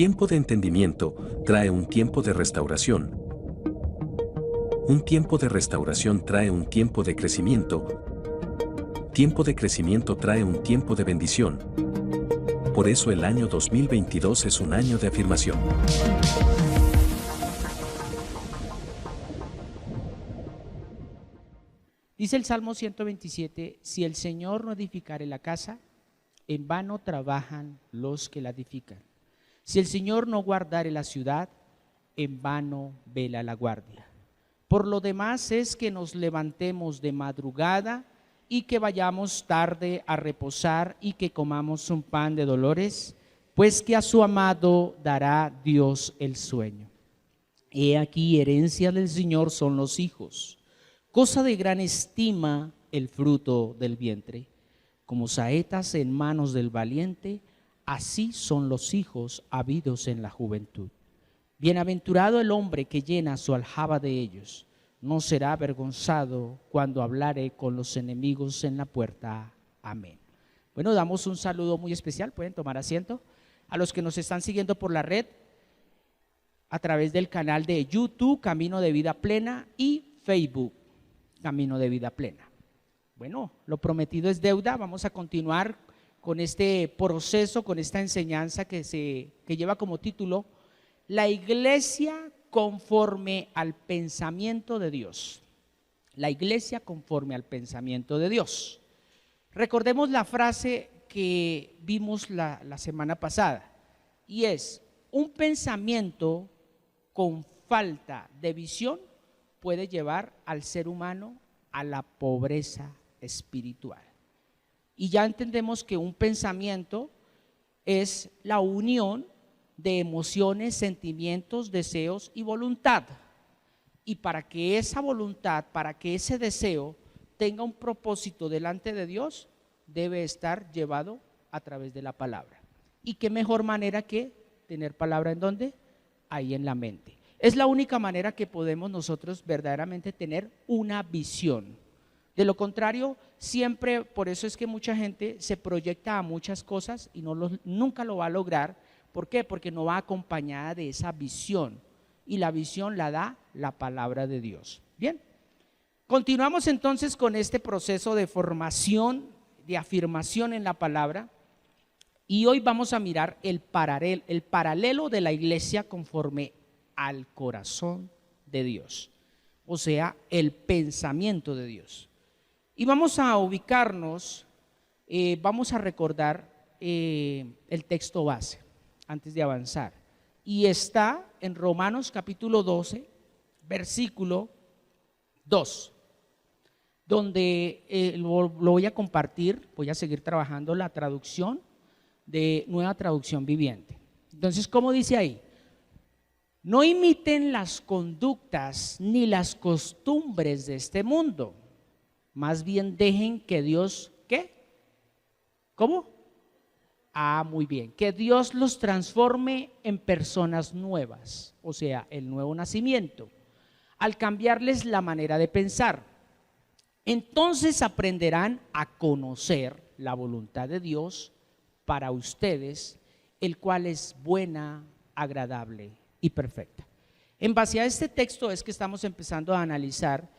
tiempo de entendimiento trae un tiempo de restauración. Un tiempo de restauración trae un tiempo de crecimiento. Tiempo de crecimiento trae un tiempo de bendición. Por eso el año 2022 es un año de afirmación. Dice el Salmo 127, si el Señor no edificare la casa, en vano trabajan los que la edifican. Si el Señor no guardare la ciudad, en vano vela la guardia. Por lo demás es que nos levantemos de madrugada y que vayamos tarde a reposar y que comamos un pan de dolores, pues que a su amado dará Dios el sueño. He aquí, herencia del Señor son los hijos, cosa de gran estima el fruto del vientre. Como saetas en manos del valiente, así son los hijos habidos en la juventud. Bienaventurado el hombre que llena su aljaba de ellos, no será avergonzado cuando hablare con los enemigos en la puerta. Amén. Bueno, damos un saludo muy especial, pueden tomar asiento, a los que nos están siguiendo por la red, a través del canal de YouTube, Camino de Vida Plena, y Facebook, Camino de Vida Plena. Bueno, lo prometido es deuda. Vamos a continuar con este proceso, con esta enseñanza que lleva como título La iglesia conforme al pensamiento de Dios. La iglesia conforme al pensamiento de Dios. Recordemos la frase que vimos la semana pasada, y es: un pensamiento con falta de visión puede llevar al ser humano a la pobreza espiritual. Y ya entendemos que un pensamiento es la unión de emociones, sentimientos, deseos y voluntad. Y para que esa voluntad, para que ese deseo tenga un propósito delante de Dios, debe estar llevado a través de la palabra. ¿Y qué mejor manera que tener palabra en dónde? Ahí en la mente. Es la única manera que podemos nosotros verdaderamente tener una visión. De lo contrario, siempre, por eso es que mucha gente se proyecta a muchas cosas y nunca lo va a lograr. ¿Por qué? Porque no va acompañada de esa visión, y la visión la da la palabra de Dios. Bien, continuamos entonces con este proceso de formación, de afirmación en la palabra, y hoy vamos a mirar el paralelo de la iglesia conforme al corazón de Dios, o sea, el pensamiento de Dios. Y vamos a ubicarnos, vamos a recordar el texto base antes de avanzar, y está en Romanos capítulo 12, versículo 2, donde lo voy a compartir. Voy a seguir trabajando la traducción de Nueva Traducción Viviente. Entonces, ¿cómo dice ahí? No imiten las conductas ni las costumbres de este mundo, más bien dejen que Dios, ¿qué? ¿Cómo? Muy bien, que Dios los transforme en personas nuevas, o sea, el nuevo nacimiento, al cambiarles la manera de pensar. Entonces aprenderán a conocer la voluntad de Dios para ustedes, el cual es buena, agradable y perfecta. En base a este texto es que estamos empezando a analizar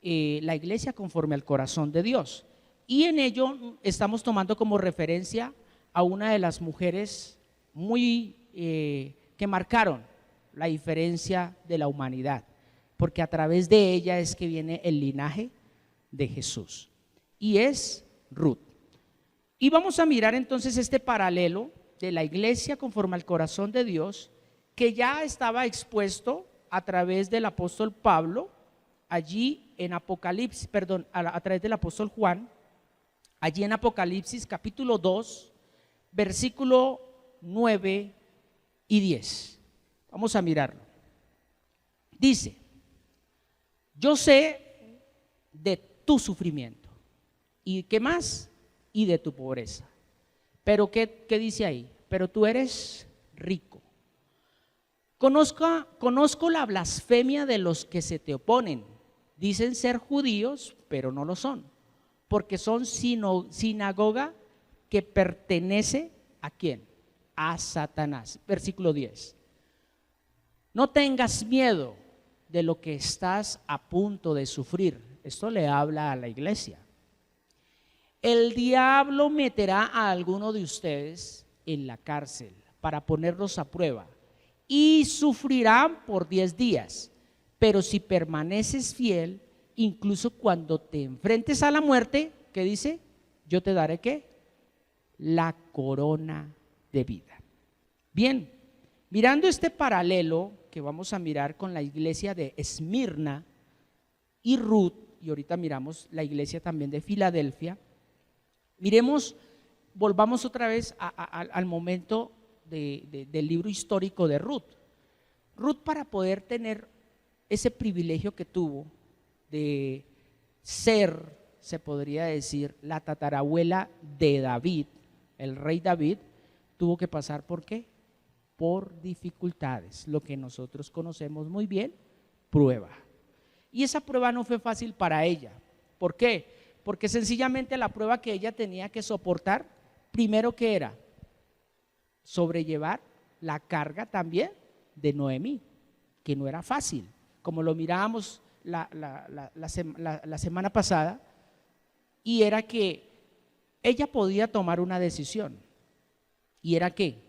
la iglesia conforme al corazón de Dios, y en ello estamos tomando como referencia a una de las mujeres que marcaron la diferencia de la humanidad, porque a través de ella es que viene el linaje de Jesús, y es Ruth. Y vamos a mirar entonces este paralelo de la iglesia conforme al corazón de Dios, que ya estaba expuesto a través del apóstol Pablo, allí en Apocalipsis, a través del apóstol Juan, allí en Apocalipsis capítulo 2, versículo 9 y 10. Vamos a mirarlo. Dice: yo sé de tu sufrimiento. ¿Y qué más? Y de tu pobreza. Pero ¿qué dice ahí? Pero tú eres rico. Conozco la blasfemia de los que se te oponen. Dicen ser judíos, pero no lo son, porque son sinagoga que pertenece ¿a quién? a Satanás. Versículo 10. No tengas miedo de lo que estás a punto de sufrir. Esto le habla a la iglesia. El diablo meterá a alguno de ustedes en la cárcel para ponerlos a prueba y sufrirán por 10 días. Pero si permaneces fiel, incluso cuando te enfrentes a la muerte, ¿qué dice? Yo te daré ¿qué? La corona de vida. Bien, mirando este paralelo que vamos a mirar con la iglesia de Esmirna y Ruth, y ahorita miramos la iglesia también de Filadelfia, miremos, volvamos otra vez al momento del libro histórico de Ruth. Ruth, para poder tener ese privilegio que tuvo de ser, se podría decir, la tatarabuela de David, el rey David, tuvo que pasar ¿por qué? Por dificultades, lo que nosotros conocemos muy bien, prueba. Y esa prueba no fue fácil para ella. ¿Por qué? Porque sencillamente la prueba que ella tenía que soportar, primero que era sobrellevar la carga también de Noemí, que no era fácil, como lo mirábamos la semana pasada, y era que ella podía tomar una decisión, y era que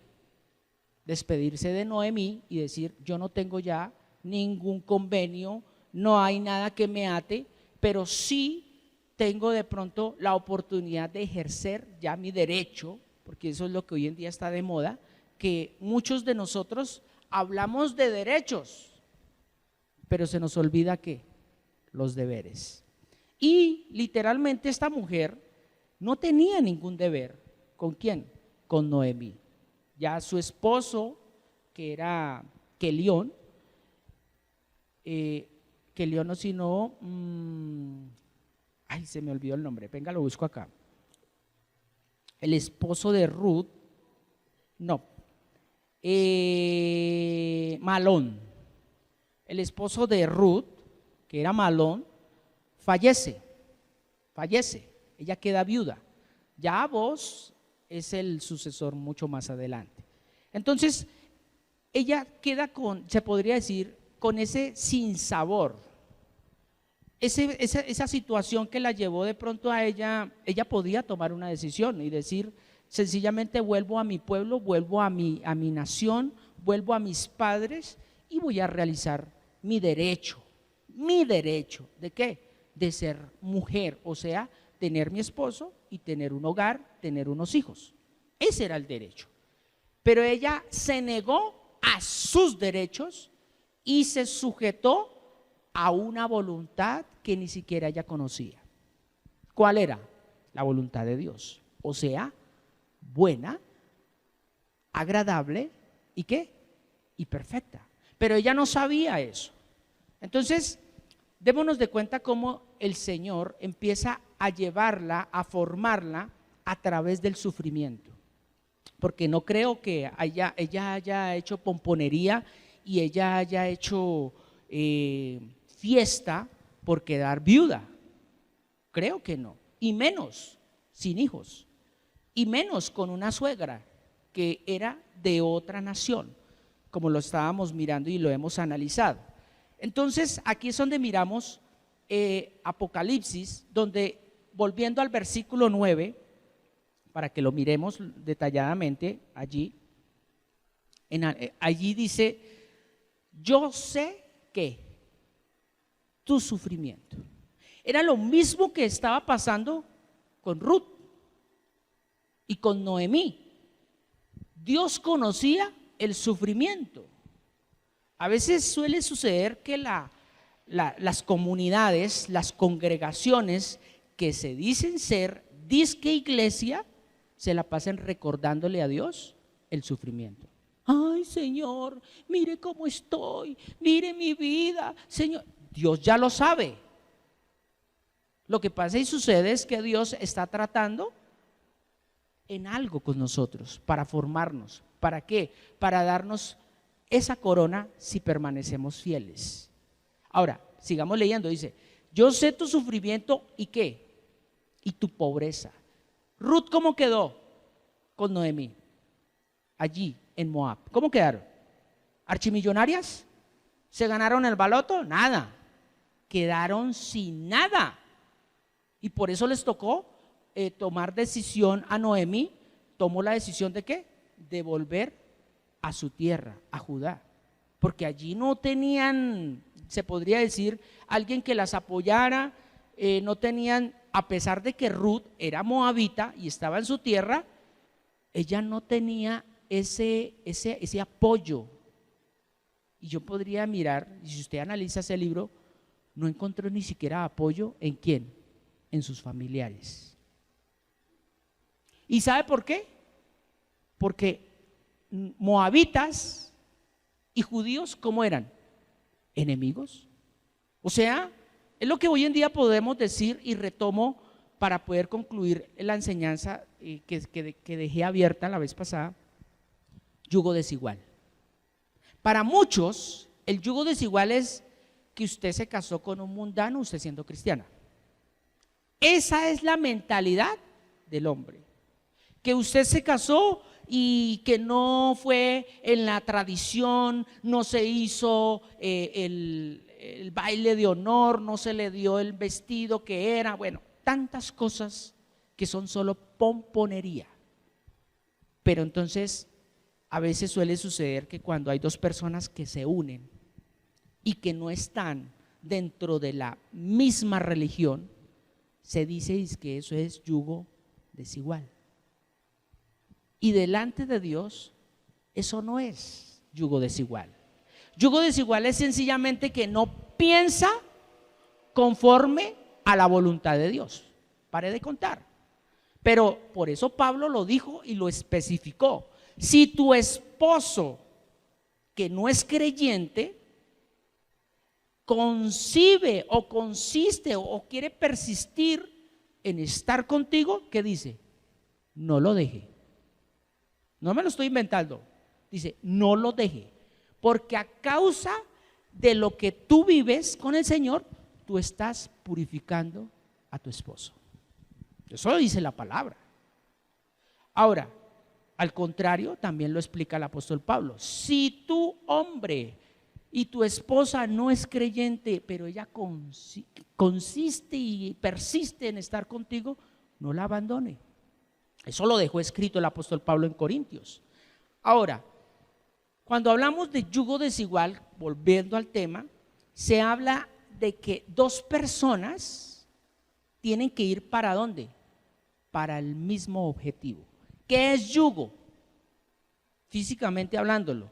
despedirse de Noemí y decir, yo no tengo ya ningún convenio, no hay nada que me ate, pero sí tengo de pronto la oportunidad de ejercer ya mi derecho, porque eso es lo que hoy en día está de moda, que muchos de nosotros hablamos de derechos, pero se nos olvida que los deberes. Y literalmente esta mujer no tenía ningún deber. ¿Con quién? Con Noemí. Ya su esposo, que era Kelión, Kelión no sino, ay, se me olvidó el nombre, venga, lo busco acá. El esposo de Ruth, no, Malón. El esposo de Ruth, que era Malón, fallece, ella queda viuda. Ya Boaz es el sucesor mucho más adelante. Entonces, ella queda con, se podría decir, con ese sinsabor, esa situación que la llevó de pronto a ella podía tomar una decisión y decir, sencillamente vuelvo a mi pueblo, vuelvo a mi nación, vuelvo a mis padres y voy a realizar mi derecho. ¿De qué? De ser mujer, o sea, tener mi esposo y tener un hogar, tener unos hijos. Ese era el derecho. Pero ella se negó a sus derechos y se sujetó a una voluntad que ni siquiera ella conocía. ¿Cuál era? La voluntad de Dios. O sea, buena, agradable y ¿qué? Y perfecta. Pero ella no sabía eso. Entonces, démonos de cuenta cómo el Señor empieza a llevarla, a formarla a través del sufrimiento. Porque no creo que ella haya hecho pomponería y ella haya hecho fiesta por quedar viuda. Creo que no. Y menos sin hijos. Y menos con una suegra que era de otra nación, como lo estábamos mirando y lo hemos analizado. Entonces, aquí es donde miramos Apocalipsis, donde, volviendo al versículo 9, para que lo miremos detalladamente allí, allí dice, yo sé que tu sufrimiento. Era lo mismo que estaba pasando con Ruth y con Noemí. Dios conocía el sufrimiento. A veces suele suceder que las comunidades, las congregaciones que se dicen ser disque iglesia, se la pasan recordándole a Dios el sufrimiento. Ay, Señor, mire cómo estoy, mire mi vida, Señor. Dios ya lo sabe. Lo que pasa y sucede es que Dios está tratando en algo con nosotros para formarnos. ¿Para qué? Para darnos esa corona si permanecemos fieles. Ahora, sigamos leyendo, dice, yo sé tu sufrimiento y ¿qué? Y tu pobreza. Ruth, ¿cómo quedó con Noemí? allí en Moab. ¿Cómo quedaron? ¿Archimillonarias? ¿Se ganaron el baloto? Nada. Quedaron sin nada. Y por eso les tocó tomar decisión a Noemí. Tomó la decisión de ¿qué? De volver a su tierra, a Judá. Porque allí no tenían, se podría decir, alguien que las apoyara, no tenían, a pesar de que Ruth era moabita y estaba en su tierra, ella no tenía ese apoyo. Y yo podría mirar, y si usted analiza ese libro, no encontró ni siquiera apoyo ¿en quién? En sus familiares. ¿Y sabe por qué? Porque moabitas y judíos, ¿cómo eran? Enemigos. O sea, es lo que hoy en día podemos decir, y retomo para poder concluir la enseñanza que dejé abierta la vez pasada: yugo desigual. Para muchos, el yugo desigual es que usted se casó con un mundano, usted siendo cristiana. Esa es la mentalidad del hombre. Que usted se casó y que no fue en la tradición, no se hizo el baile de honor, no se le dio el vestido que era, bueno, tantas cosas que son solo pomponería. Pero entonces a veces suele suceder que cuando hay dos personas que se unen y que no están dentro de la misma religión, se dice que eso es yugo desigual. Y delante de Dios, eso no es yugo desigual. Yugo desigual es sencillamente que no piensa conforme a la voluntad de Dios. Pare de contar. Pero por eso Pablo lo dijo y lo especificó. Si tu esposo, que no es creyente, concibe o consiste o quiere persistir en estar contigo, ¿qué dice? No lo deje. No me lo estoy inventando. Dice, no lo deje. Porque a causa de lo que tú vives con el Señor, tú estás purificando a tu esposo. Eso lo dice la palabra. Ahora, al contrario, también lo explica el apóstol Pablo. Si tu hombre y tu esposa no es creyente, pero ella consiste y persiste en estar contigo, no la abandone. Eso lo dejó escrito el apóstol Pablo en Corintios. Ahora, cuando hablamos de yugo desigual, volviendo al tema, se habla de que dos personas tienen que ir ¿para dónde? Para el mismo objetivo. ¿Qué es yugo? Físicamente hablándolo,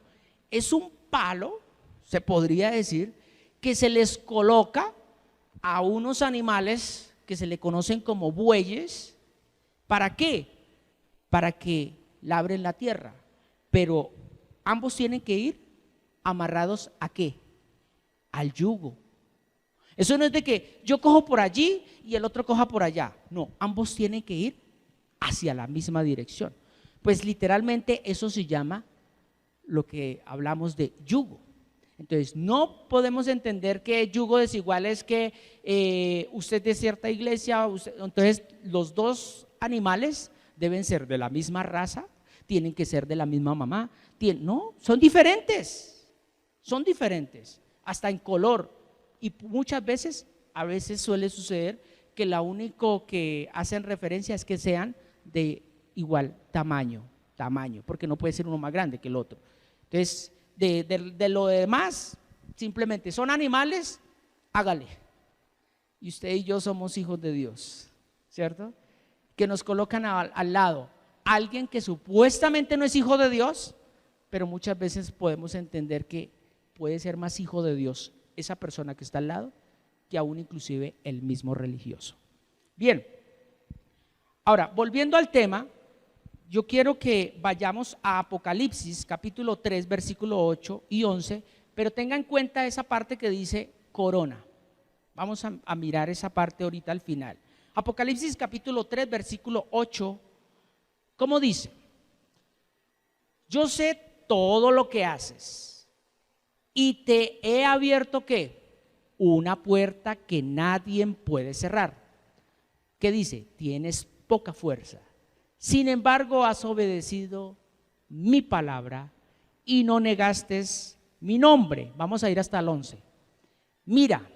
es un palo, se podría decir, que se les coloca a unos animales que se le conocen como bueyes. ¿Para qué? Para que labren la tierra. Pero ambos tienen que ir amarrados ¿a qué? Al yugo. Eso no es de que yo cojo por allí y el otro coja por allá. No, ambos tienen que ir hacia la misma dirección. Pues literalmente eso se llama lo que hablamos de yugo. Entonces no podemos entender que yugo desigual es que usted es de cierta iglesia, entonces los dos animales deben ser de la misma raza, tienen que ser de la misma mamá. No, son diferentes, hasta en color. Y muchas veces, a veces suele suceder que la único que hacen referencia es que sean de igual tamaño, porque no puede ser uno más grande que el otro. Entonces, de lo demás, simplemente son animales, hágale. Y usted y yo somos hijos de Dios, ¿cierto? Que nos colocan al lado alguien que supuestamente no es hijo de Dios, pero muchas veces podemos entender que puede ser más hijo de Dios esa persona que está al lado que aún inclusive el mismo religioso. Bien, ahora volviendo al tema, yo quiero que vayamos a Apocalipsis capítulo 3 versículo 8 y 11, pero tenga en cuenta esa parte que dice corona. Vamos a mirar esa parte ahorita al final. Apocalipsis capítulo 3 versículo 8, ¿cómo dice? Yo sé todo lo que haces y te he abierto ¿qué? Una puerta que nadie puede cerrar. ¿Qué dice? Tienes poca fuerza, sin embargo has obedecido mi palabra y no negaste mi nombre. Vamos a ir hasta el 11. Mira,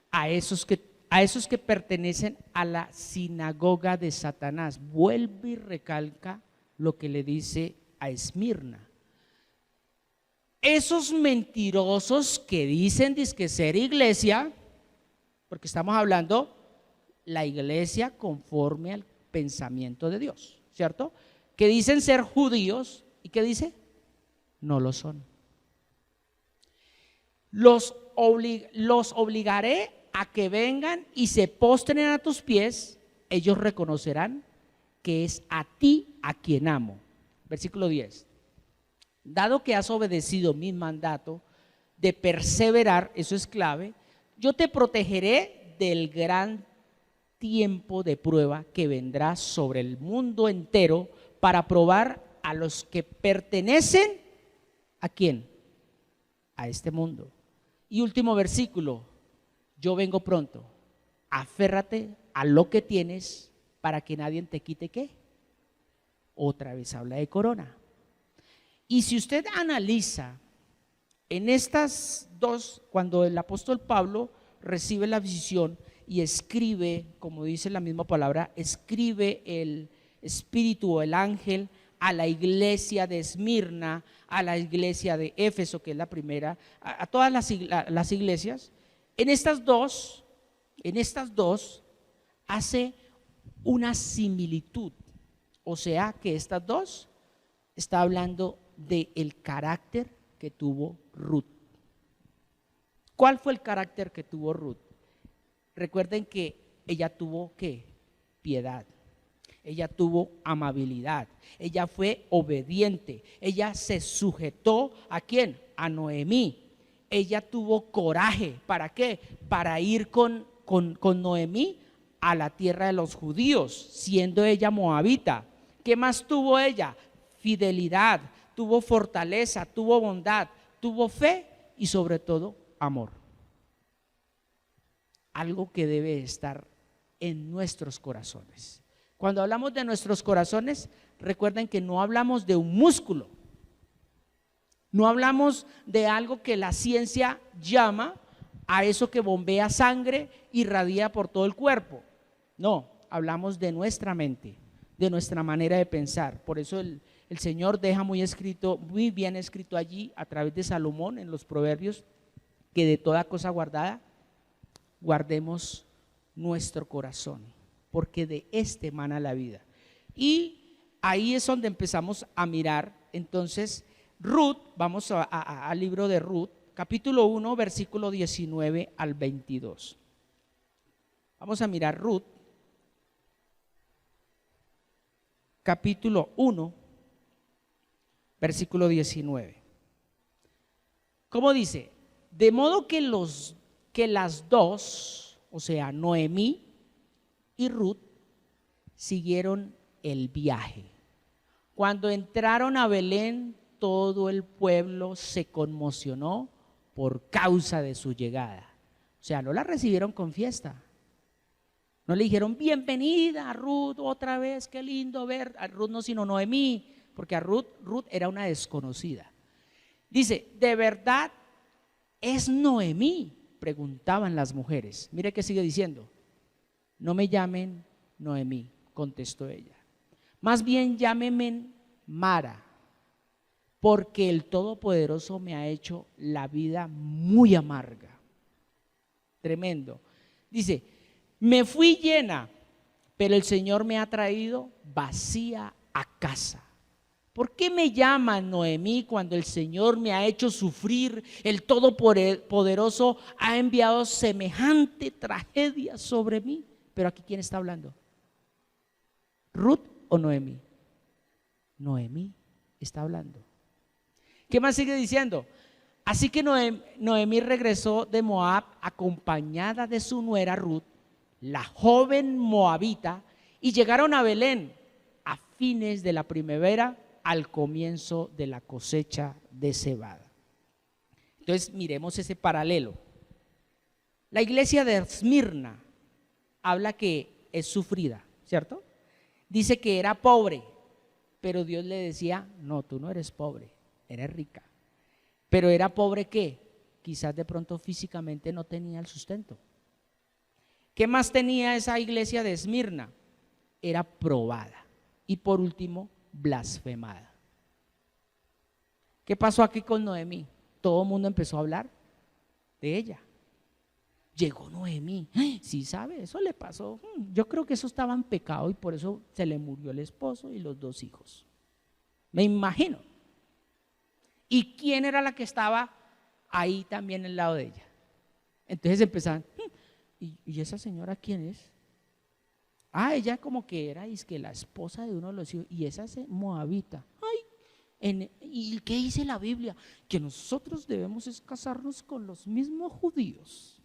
a esos que pertenecen a la sinagoga de Satanás. Vuelve y recalca lo que le dice a Esmirna. Esos mentirosos que dicen dizque ser iglesia, porque estamos hablando la iglesia conforme al pensamiento de Dios, ¿cierto? Que dicen ser judíos y que dice no lo son. Los obligaré a que vengan y se postren a tus pies. Ellos reconocerán que es a ti a quien amo. Versículo 10. Dado que has obedecido mi mandato de perseverar, eso es clave, yo te protegeré del gran tiempo de prueba que vendrá sobre el mundo entero para probar a los que pertenecen ¿a quién? A este mundo. Y último versículo, yo vengo pronto, aférrate a lo que tienes para que nadie te quite ¿qué? Otra vez habla de corona. Y si usted analiza en estas dos, cuando el apóstol Pablo recibe la visión y escribe, como dice la misma palabra, escribe el espíritu o el ángel a la iglesia de Esmirna, a la iglesia de Éfeso, que es la primera, a todas las iglesias, en estas dos hace una similitud. O sea que estas dos está hablando del carácter que tuvo Ruth. ¿Cuál fue el carácter que tuvo Ruth? Recuerden que ella tuvo ¿qué? Piedad. Ella tuvo amabilidad. Ella fue obediente. Ella se sujetó ¿a quién? A Noemí. Ella tuvo coraje. ¿Para qué? Para ir con Noemí a la tierra de los judíos, siendo ella moabita. ¿Qué más tuvo ella? Fidelidad, tuvo fortaleza, tuvo bondad, tuvo fe y sobre todo amor. Algo que debe estar en nuestros corazones. Cuando hablamos de nuestros corazones, recuerden que no hablamos de un músculo, no hablamos de algo que la ciencia llama a eso que bombea sangre y irradia por todo el cuerpo. No, hablamos de nuestra mente, de nuestra manera de pensar. Por eso el Señor deja muy bien escrito allí a través de Salomón en los Proverbios, que de toda cosa guardada guardemos nuestro corazón, porque de este emana la vida. Y ahí es donde empezamos a mirar. Entonces Ruth, vamos al libro de Ruth, capítulo 1, versículo 19 al 22. Vamos a mirar Ruth, capítulo 1, versículo 19. ¿Cómo dice? De modo que las dos, o sea, Noemí y Ruth, siguieron el viaje. Cuando entraron a Belén, todo el pueblo se conmocionó por causa de su llegada. O sea, no la recibieron con fiesta. No le dijeron bienvenida Ruth otra vez, qué lindo ver a Ruth, no, sino Noemí, porque a Ruth era una desconocida. Dice, ¿de verdad es Noemí? Preguntaban las mujeres. Mire que sigue diciendo, no me llamen Noemí, contestó ella. Más bien llámenme Mara, porque el Todopoderoso me ha hecho la vida muy amarga. Tremendo. Dice, me fui llena, pero el Señor me ha traído vacía a casa. ¿Por qué me llaman Noemí cuando el Señor me ha hecho sufrir? El Todopoderoso ha enviado semejante tragedia sobre mí. Pero aquí, ¿quién está hablando? ¿Ruth o Noemí? Noemí está hablando. ¿Qué más sigue diciendo? Así que Noemí regresó de Moab acompañada de su nuera Ruth, la joven moabita, y llegaron a Belén a fines de la primavera, al comienzo de la cosecha de cebada. Entonces miremos ese paralelo. La iglesia de Esmirna habla que es sufrida, ¿cierto? Dice que era pobre, pero Dios le decía, no, tú no eres pobre, eres rica. Pero era pobre ¿qué? Quizás de pronto físicamente no tenía el sustento. ¿Qué más tenía esa iglesia de Esmirna? Era probada y por último blasfemada. ¿Qué pasó aquí con Noemí? Todo el mundo empezó a hablar de ella. Llegó Noemí, sí sabe, eso le pasó. Yo creo que eso estaba en pecado y por eso se le murió el esposo y los 2 hijos. Me imagino. ¿Y quién era la que estaba ahí también al lado de ella? Entonces empezaban, ¿y esa señora quién es? Ella como que era la esposa de uno de los hijos, y esa es moabita. ¿Y qué dice la Biblia? Que nosotros debemos casarnos con los mismos judíos.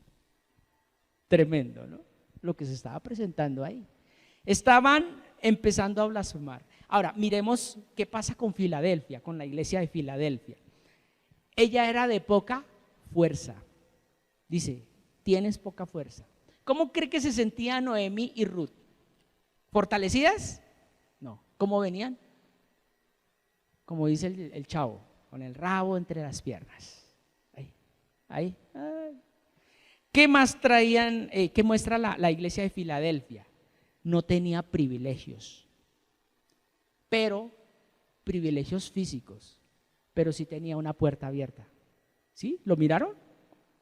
Tremendo, ¿no? Lo que se estaba presentando ahí. Estaban empezando a blasfemar. Ahora, miremos qué pasa con Filadelfia, con la iglesia de Filadelfia. Ella era de poca fuerza. Dice, tienes poca fuerza. ¿Cómo cree que se sentían Noemí y Ruth? ¿Fortalecidas? No. ¿Cómo venían? Como dice el chavo, con el rabo entre las piernas. Ahí. ¿Qué más traían? ¿Qué muestra la iglesia de Filadelfia? No tenía privilegios, pero privilegios físicos, pero sí tenía una puerta abierta. ¿Sí? ¿Lo miraron?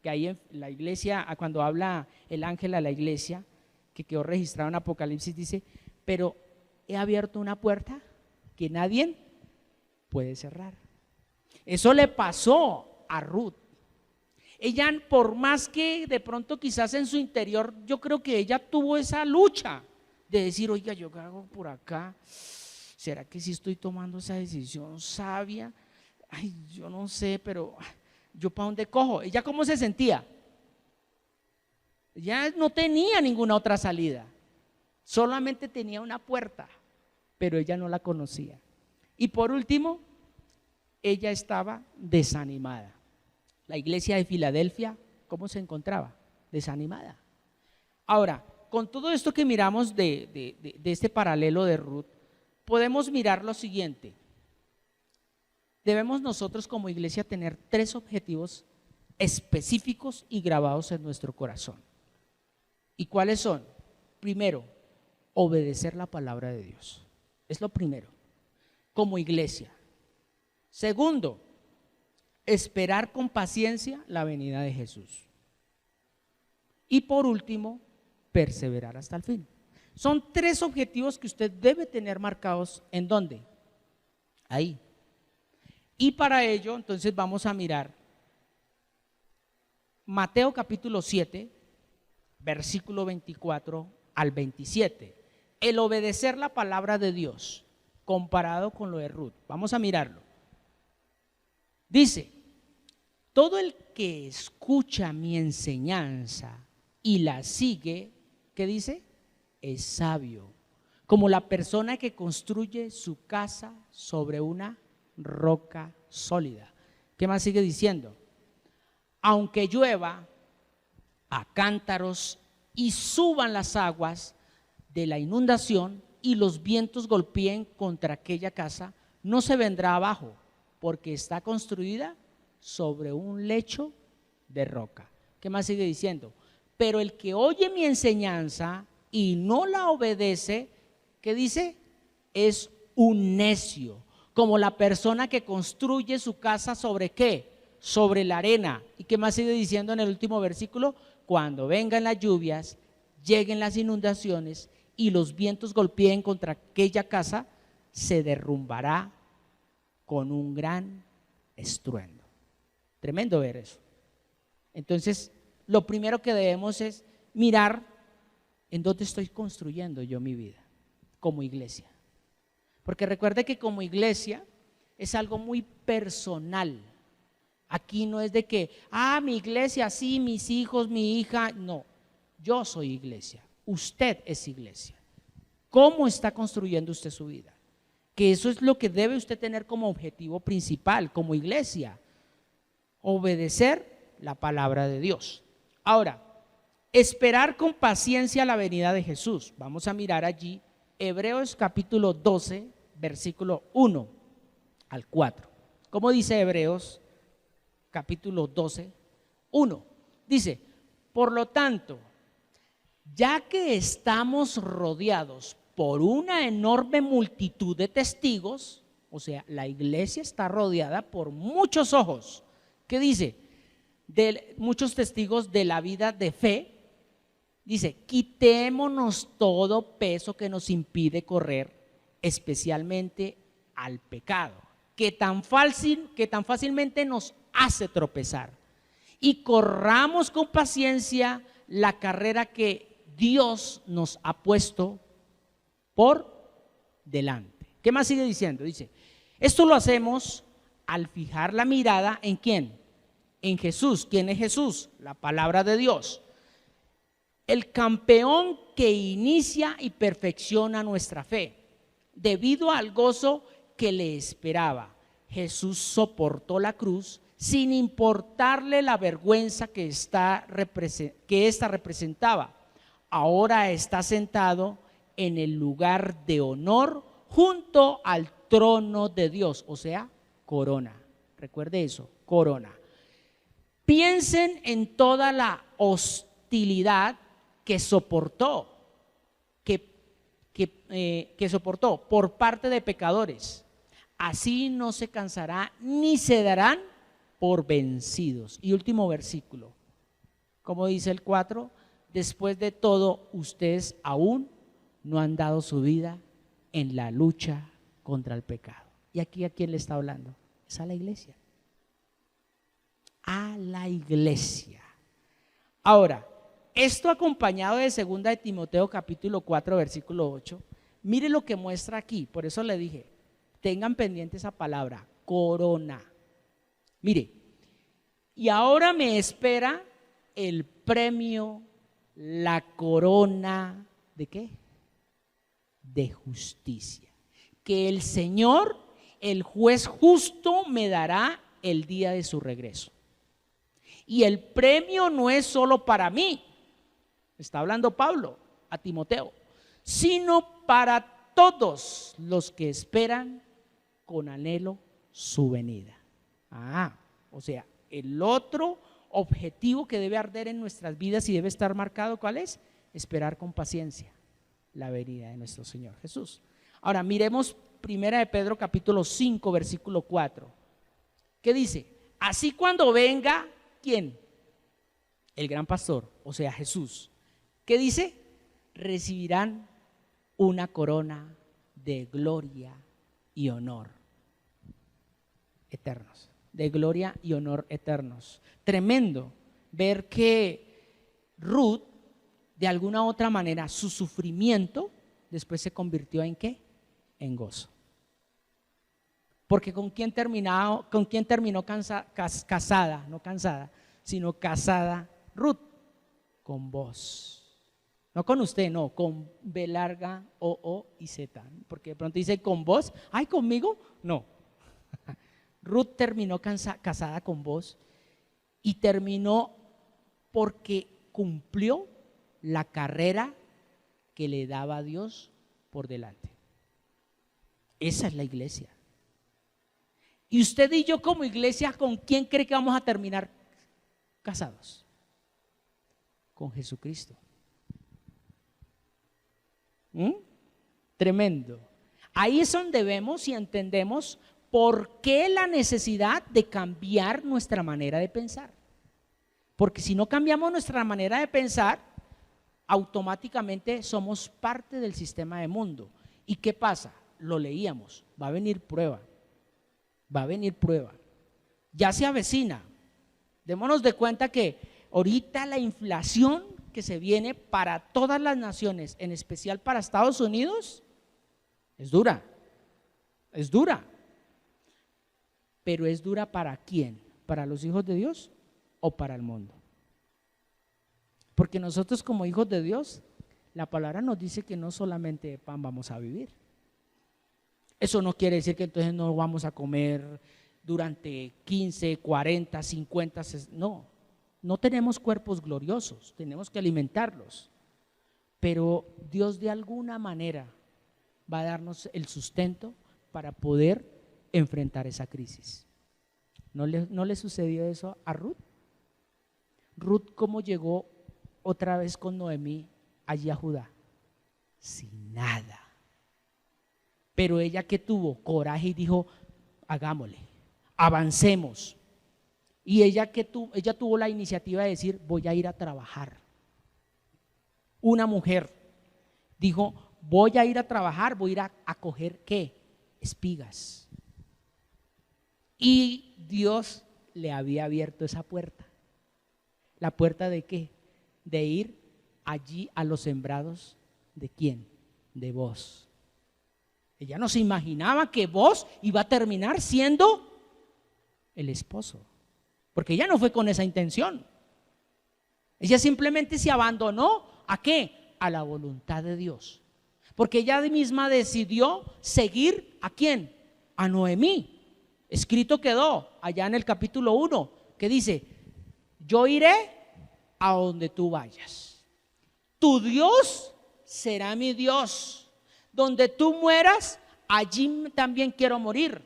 Que ahí en la iglesia, cuando habla el ángel a la iglesia, que quedó registrado en Apocalipsis, dice, pero he abierto una puerta que nadie puede cerrar. Eso le pasó a Ruth. Ella, por más que de pronto quizás en su interior, yo creo que ella tuvo esa lucha de decir, oiga, yo qué hago por acá, ¿será que sí estoy tomando esa decisión sabia? Yo no sé, pero ¿yo para dónde cojo? ¿Ella cómo se sentía? Ella no tenía ninguna otra salida, solamente tenía una puerta, pero ella no la conocía. Y por último, ella estaba desanimada. La iglesia de Filadelfia, ¿cómo se encontraba? Desanimada. Ahora, con todo esto que miramos de este paralelo de Ruth, podemos mirar lo siguiente. Debemos nosotros como iglesia tener 3 objetivos específicos y grabados en nuestro corazón. ¿Y cuáles son? Primero, obedecer la palabra de Dios. Es lo primero, como iglesia. Segundo, esperar con paciencia la venida de Jesús. Y por último, perseverar hasta el fin. Son 3 objetivos que usted debe tener marcados. ¿En dónde? Ahí. Y para ello, entonces vamos a mirar Mateo capítulo 7, versículo 24 al 27. El obedecer la palabra de Dios comparado con lo de Ruth. Vamos a mirarlo. Dice, todo el que escucha mi enseñanza y la sigue, ¿qué dice? Es sabio, como la persona que construye su casa sobre una roca sólida. ¿Qué más sigue diciendo? Aunque llueva a cántaros y suban las aguas de la inundación y los vientos golpeen contra aquella casa, no se vendrá abajo, porque está construida sobre un lecho de roca. ¿Qué más sigue diciendo? Pero el que oye mi enseñanza y no la obedece, ¿qué dice? Es un necio, como la persona que construye su casa sobre ¿qué? Sobre la arena. ¿Y qué más sigue diciendo en el último versículo? Cuando vengan las lluvias, lleguen las inundaciones y los vientos golpeen contra aquella casa, se derrumbará con un gran estruendo. Tremendo ver eso. Entonces, lo primero que debemos es mirar en dónde estoy construyendo yo mi vida como iglesia. Porque recuerde que como iglesia es algo muy personal. Aquí no es de que, mi iglesia, sí, mis hijos, mi hija. No, yo soy iglesia. Usted es iglesia. ¿Cómo está construyendo usted su vida? Que eso es lo que debe usted tener como objetivo principal, como iglesia. Obedecer la palabra de Dios. Ahora, esperar con paciencia la venida de Jesús. Vamos a mirar allí Hebreos capítulo 12, versículo 1 al 4. Como dice Hebreos capítulo 12, 1. Dice, por lo tanto, ya que estamos rodeados por una enorme multitud de testigos, o sea, la iglesia está rodeada por muchos ojos. ¿Qué dice? De muchos testigos de la vida de fe. Dice, quitémonos todo peso que nos impide correr, especialmente al pecado, que tan fácilmente nos hace tropezar. Y corramos con paciencia la carrera que Dios nos ha puesto por delante. ¿Qué más sigue diciendo? Dice, esto lo hacemos al fijar la mirada ¿en quién? En Jesús. ¿Quién es Jesús? La palabra de Dios. El campeón que inicia y perfecciona nuestra fe. Debido al gozo que le esperaba, Jesús soportó la cruz sin importarle la vergüenza que esta representaba. Ahora está sentado en el lugar de honor junto al trono de Dios, o sea, corona. Recuerde eso, corona. Piensen en toda la hostilidad que soportó, que soportó por parte de pecadores. Así no se cansará ni se darán por vencidos. Y último versículo, como dice el 4, después de todo, ustedes aún no han dado su vida en la lucha contra el pecado. ¿Y aquí a quién le está hablando? Es a la iglesia. A la iglesia. Ahora, esto acompañado de 2 de Timoteo capítulo 4 versículo 8, mire lo que muestra aquí. Por eso le dije, tengan pendiente esa palabra, corona. Mire, y ahora me espera el premio, la corona, ¿de qué? De justicia, que el Señor, el juez justo, me dará el día de su regreso. Y el premio no es solo para mí, está hablando Pablo a Timoteo, sino para todos los que esperan con anhelo su venida. O sea, el otro objetivo que debe arder en nuestras vidas y debe estar marcado, ¿cuál es? Esperar con paciencia la venida de nuestro Señor Jesús. Ahora miremos 1 de Pedro capítulo 5 versículo 4. ¿Qué dice? Así cuando venga, ¿quién? El gran pastor, o sea Jesús. ¿Qué dice? Recibirán una corona de gloria y honor eternos. De gloria y honor eternos. Tremendo ver que Ruth, de alguna u otra manera, su sufrimiento después se convirtió en ¿qué? En gozo. Porque ¿con quién terminó casada? No cansada, sino casada Ruth. Con vos. No con usted, no, con B larga, O y Z. Porque de pronto dice con vos, ay, conmigo, no. Ruth terminó casada con vos y terminó porque cumplió la carrera que le daba a Dios por delante. Esa es la iglesia. Y usted y yo como iglesia, ¿con quién cree que vamos a terminar casados? Con Jesucristo. Tremendo. Ahí es donde vemos y entendemos por qué la necesidad de cambiar nuestra manera de pensar. Porque si no cambiamos nuestra manera de pensar, automáticamente somos parte del sistema de mundo. ¿Y qué pasa? Lo leíamos, va a venir prueba. Va a venir prueba. Ya se avecina. Démonos de cuenta que ahorita la inflación que se viene para todas las naciones, en especial para Estados Unidos, es dura. Es dura. Pero es dura ¿para quién? ¿Para los hijos de Dios o para el mundo? Porque nosotros como hijos de Dios, la palabra nos dice que no solamente de pan vamos a vivir. Eso no quiere decir que entonces no vamos a comer durante 15, 40, 50, no tenemos cuerpos gloriosos, tenemos que alimentarlos. Pero Dios de alguna manera va a darnos el sustento para poder enfrentar esa crisis. ¿No le sucedió eso a Ruth? Ruth, ¿cómo llegó otra vez con Noemí allí a Judá? Sin nada. Pero ella, que tuvo coraje y dijo, hagámosle, avancemos. Y ella tuvo la iniciativa de decir, voy a ir a trabajar. Una mujer dijo, voy a ir a trabajar, voy a ir a coger ¿qué? Espigas. Y Dios le había abierto esa puerta. ¿La puerta de qué? De ir allí a los sembrados. ¿De quién? De Booz. Ella no se imaginaba que Booz iba a terminar siendo el esposo, porque ella no fue con esa intención. Ella simplemente se abandonó ¿a qué? A la voluntad de Dios, porque ella misma decidió seguir ¿a quién? A Noemí. Escrito quedó allá en el capítulo 1 que dice, yo iré a donde tú vayas, tu Dios será mi Dios, donde tú mueras, allí también quiero morir.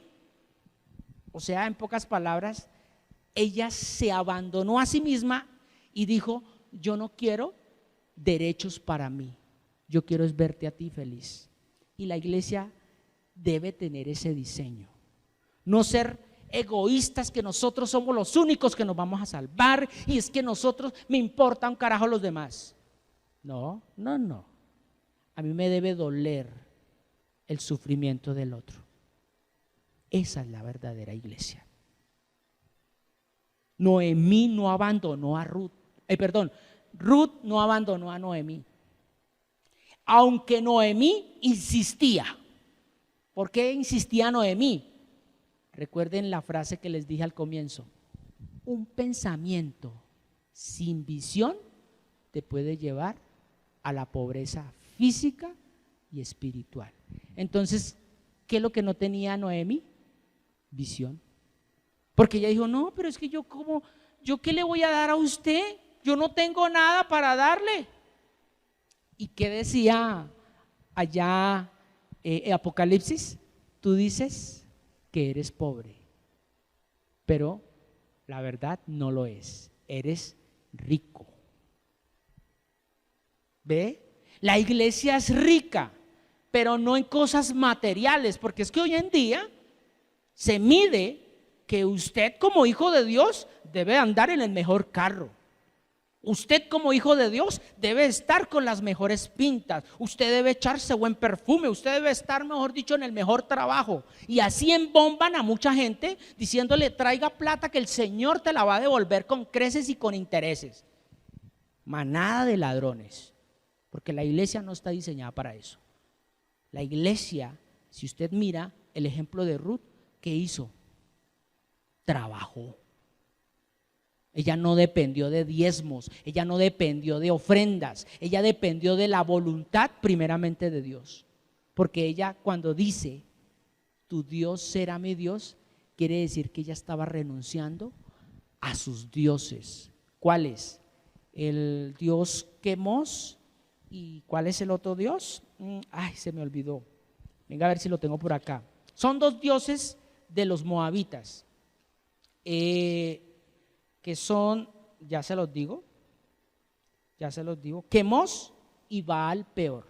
O sea, en pocas palabras, ella se abandonó a sí misma y dijo, yo no quiero derechos para mí, yo quiero es verte a ti feliz. Y la iglesia debe tener ese diseño, no ser egoístas, que nosotros somos los únicos que nos vamos a salvar y es que nosotros me importa un carajo los demás. No, no, no. A mí me debe doler el sufrimiento del otro. Esa es la verdadera iglesia. Noemí no abandonó a Ruth. Ruth no abandonó a Noemí. Aunque Noemí insistía. ¿Por qué insistía Noemí? Recuerden la frase que les dije al comienzo. Un pensamiento sin visión te puede llevar a la pobreza física y espiritual. Entonces, ¿qué es lo que no tenía Noemí? Visión. Porque ella dijo, no, pero es que yo ¿qué le voy a dar a usted? Yo no tengo nada para darle. ¿Y qué decía allá Apocalipsis? Tú dices que eres pobre, pero la verdad no lo es, eres rico. ¿Ve? La iglesia es rica, pero no en cosas materiales, porque es que hoy en día se mide que usted como hijo de Dios debe andar en el mejor carro. Usted como hijo de Dios debe estar con las mejores pintas, usted debe echarse buen perfume, usted debe estar, mejor dicho, en el mejor trabajo. Y así embomban a mucha gente diciéndole, traiga plata que el Señor te la va a devolver con creces y con intereses. Manada de ladrones, porque la iglesia no está diseñada para eso. La iglesia, si usted mira el ejemplo de Ruth, ¿qué hizo? Trabajó. Ella no dependió de diezmos, ella no dependió de ofrendas, ella dependió de la voluntad primeramente de Dios. Porque ella, cuando dice, tu Dios será mi Dios, quiere decir que ella estaba renunciando a sus dioses. ¿Cuáles? El dios Quemos. ¿Y cuál es el otro dios? Ay, se me olvidó. Venga a ver si lo tengo por acá. Son dos dioses de los moabitas, que son, ya se los digo, Quemos y Baal Peor.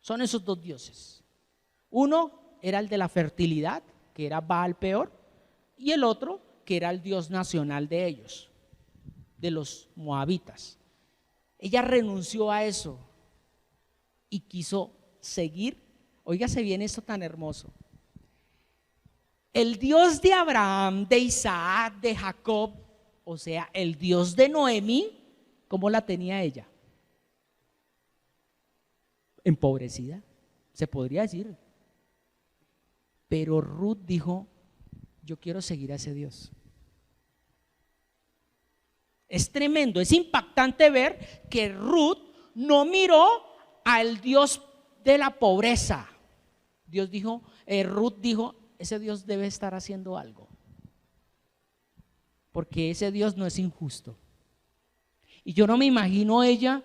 Son esos dos dioses. Uno era el de la fertilidad, que era Baal Peor, y el otro que era el dios nacional de ellos, de los moabitas. Ella renunció a eso y quiso seguir. Óigase bien esto tan hermoso. El Dios de Abraham, de Isaac, de Jacob, o sea, el Dios de Noemí, ¿cómo la tenía ella? Empobrecida, se podría decir. Pero Ruth dijo, yo quiero seguir a ese Dios. Es tremendo, es impactante ver que Ruth no miró al Dios de la pobreza. Ruth dijo, ese Dios debe estar haciendo algo, porque ese Dios no es injusto. Y yo no me imagino ella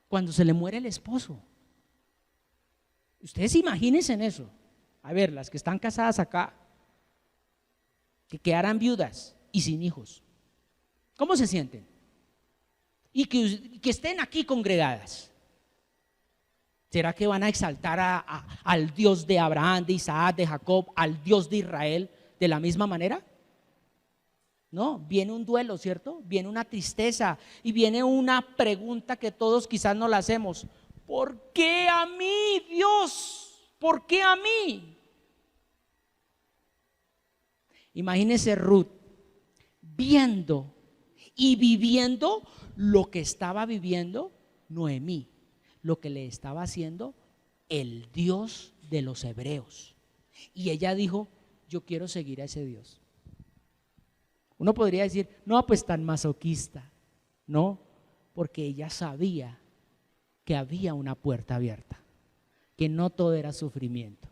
cuando se le muere el esposo. Ustedes imagínense en eso. A ver, las que están casadas acá, que quedaran viudas y sin hijos, ¿cómo se sienten? Y que estén aquí congregadas. ¿Será que van a exaltar al Dios de Abraham, de Isaac, de Jacob, al Dios de Israel de la misma manera? No, viene un duelo, ¿cierto? Viene una tristeza y viene una pregunta que todos quizás no la hacemos. ¿Por qué a mí, Dios? ¿Por qué a mí? Imagínese Ruth viendo y viviendo lo que estaba viviendo Noemí, lo que le estaba haciendo el Dios de los hebreos. Y ella dijo, yo quiero seguir a ese Dios. Uno podría decir, no, pues tan masoquista. No, porque ella sabía que había una puerta abierta, que no todo era sufrimiento.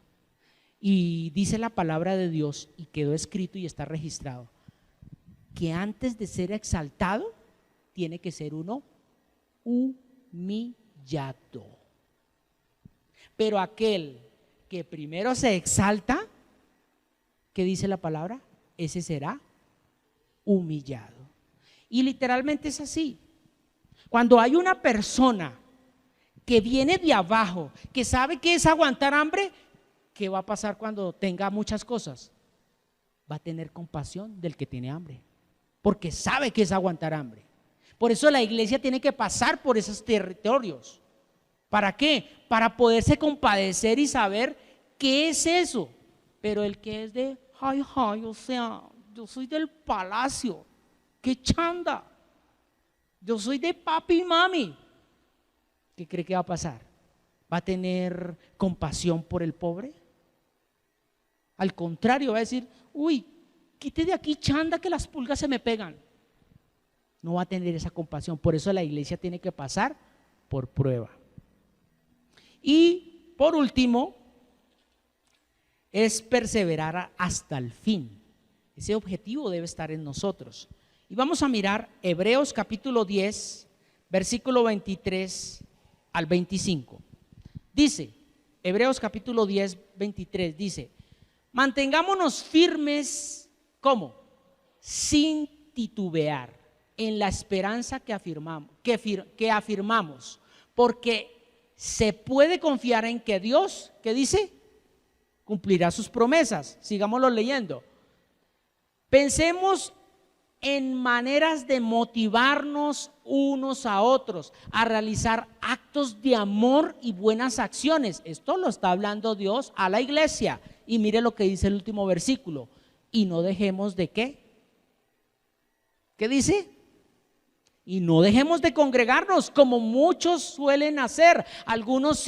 Y dice la palabra de Dios, y quedó escrito y está registrado, que antes de ser exaltado, tiene que ser uno humillado. Pero aquel que primero se exalta, ¿qué dice la palabra? Ese será humillado. Y literalmente es así. Cuando hay una persona que viene de abajo, que sabe que es aguantar hambre, ¿qué va a pasar cuando tenga muchas cosas? Va a tener compasión del que tiene hambre, porque sabe que es aguantar hambre. Por eso la iglesia tiene que pasar por esos territorios. ¿Para qué? Para poderse compadecer y saber qué es eso. Pero el que es de, ay, o sea, yo soy del palacio, qué chanda, yo soy de papi y mami, ¿qué cree que va a pasar? ¿Va a tener compasión por el pobre? Al contrario, va a decir, uy, quite de aquí, chanda, que las pulgas se me pegan. No va a tener esa compasión. Por eso la iglesia tiene que pasar por prueba. Y por último, es perseverar hasta el fin. Ese objetivo debe estar en nosotros. Y vamos a mirar Hebreos capítulo 10, versículo 23 al 25. Dice, Hebreos capítulo 10, 23, dice, mantengámonos firmes, ¿cómo? Sin titubear, en la esperanza que afirmamos, porque se puede confiar en que Dios, ¿qué dice? Cumplirá sus promesas. Sigámoslo leyendo. Pensemos en maneras de motivarnos unos a otros, a realizar actos de amor y buenas acciones. Esto lo está hablando Dios a la iglesia. Y mire lo que dice el último versículo. Y no dejemos de ¿qué? ¿Qué dice? Y no dejemos de congregarnos como muchos suelen hacer, algunos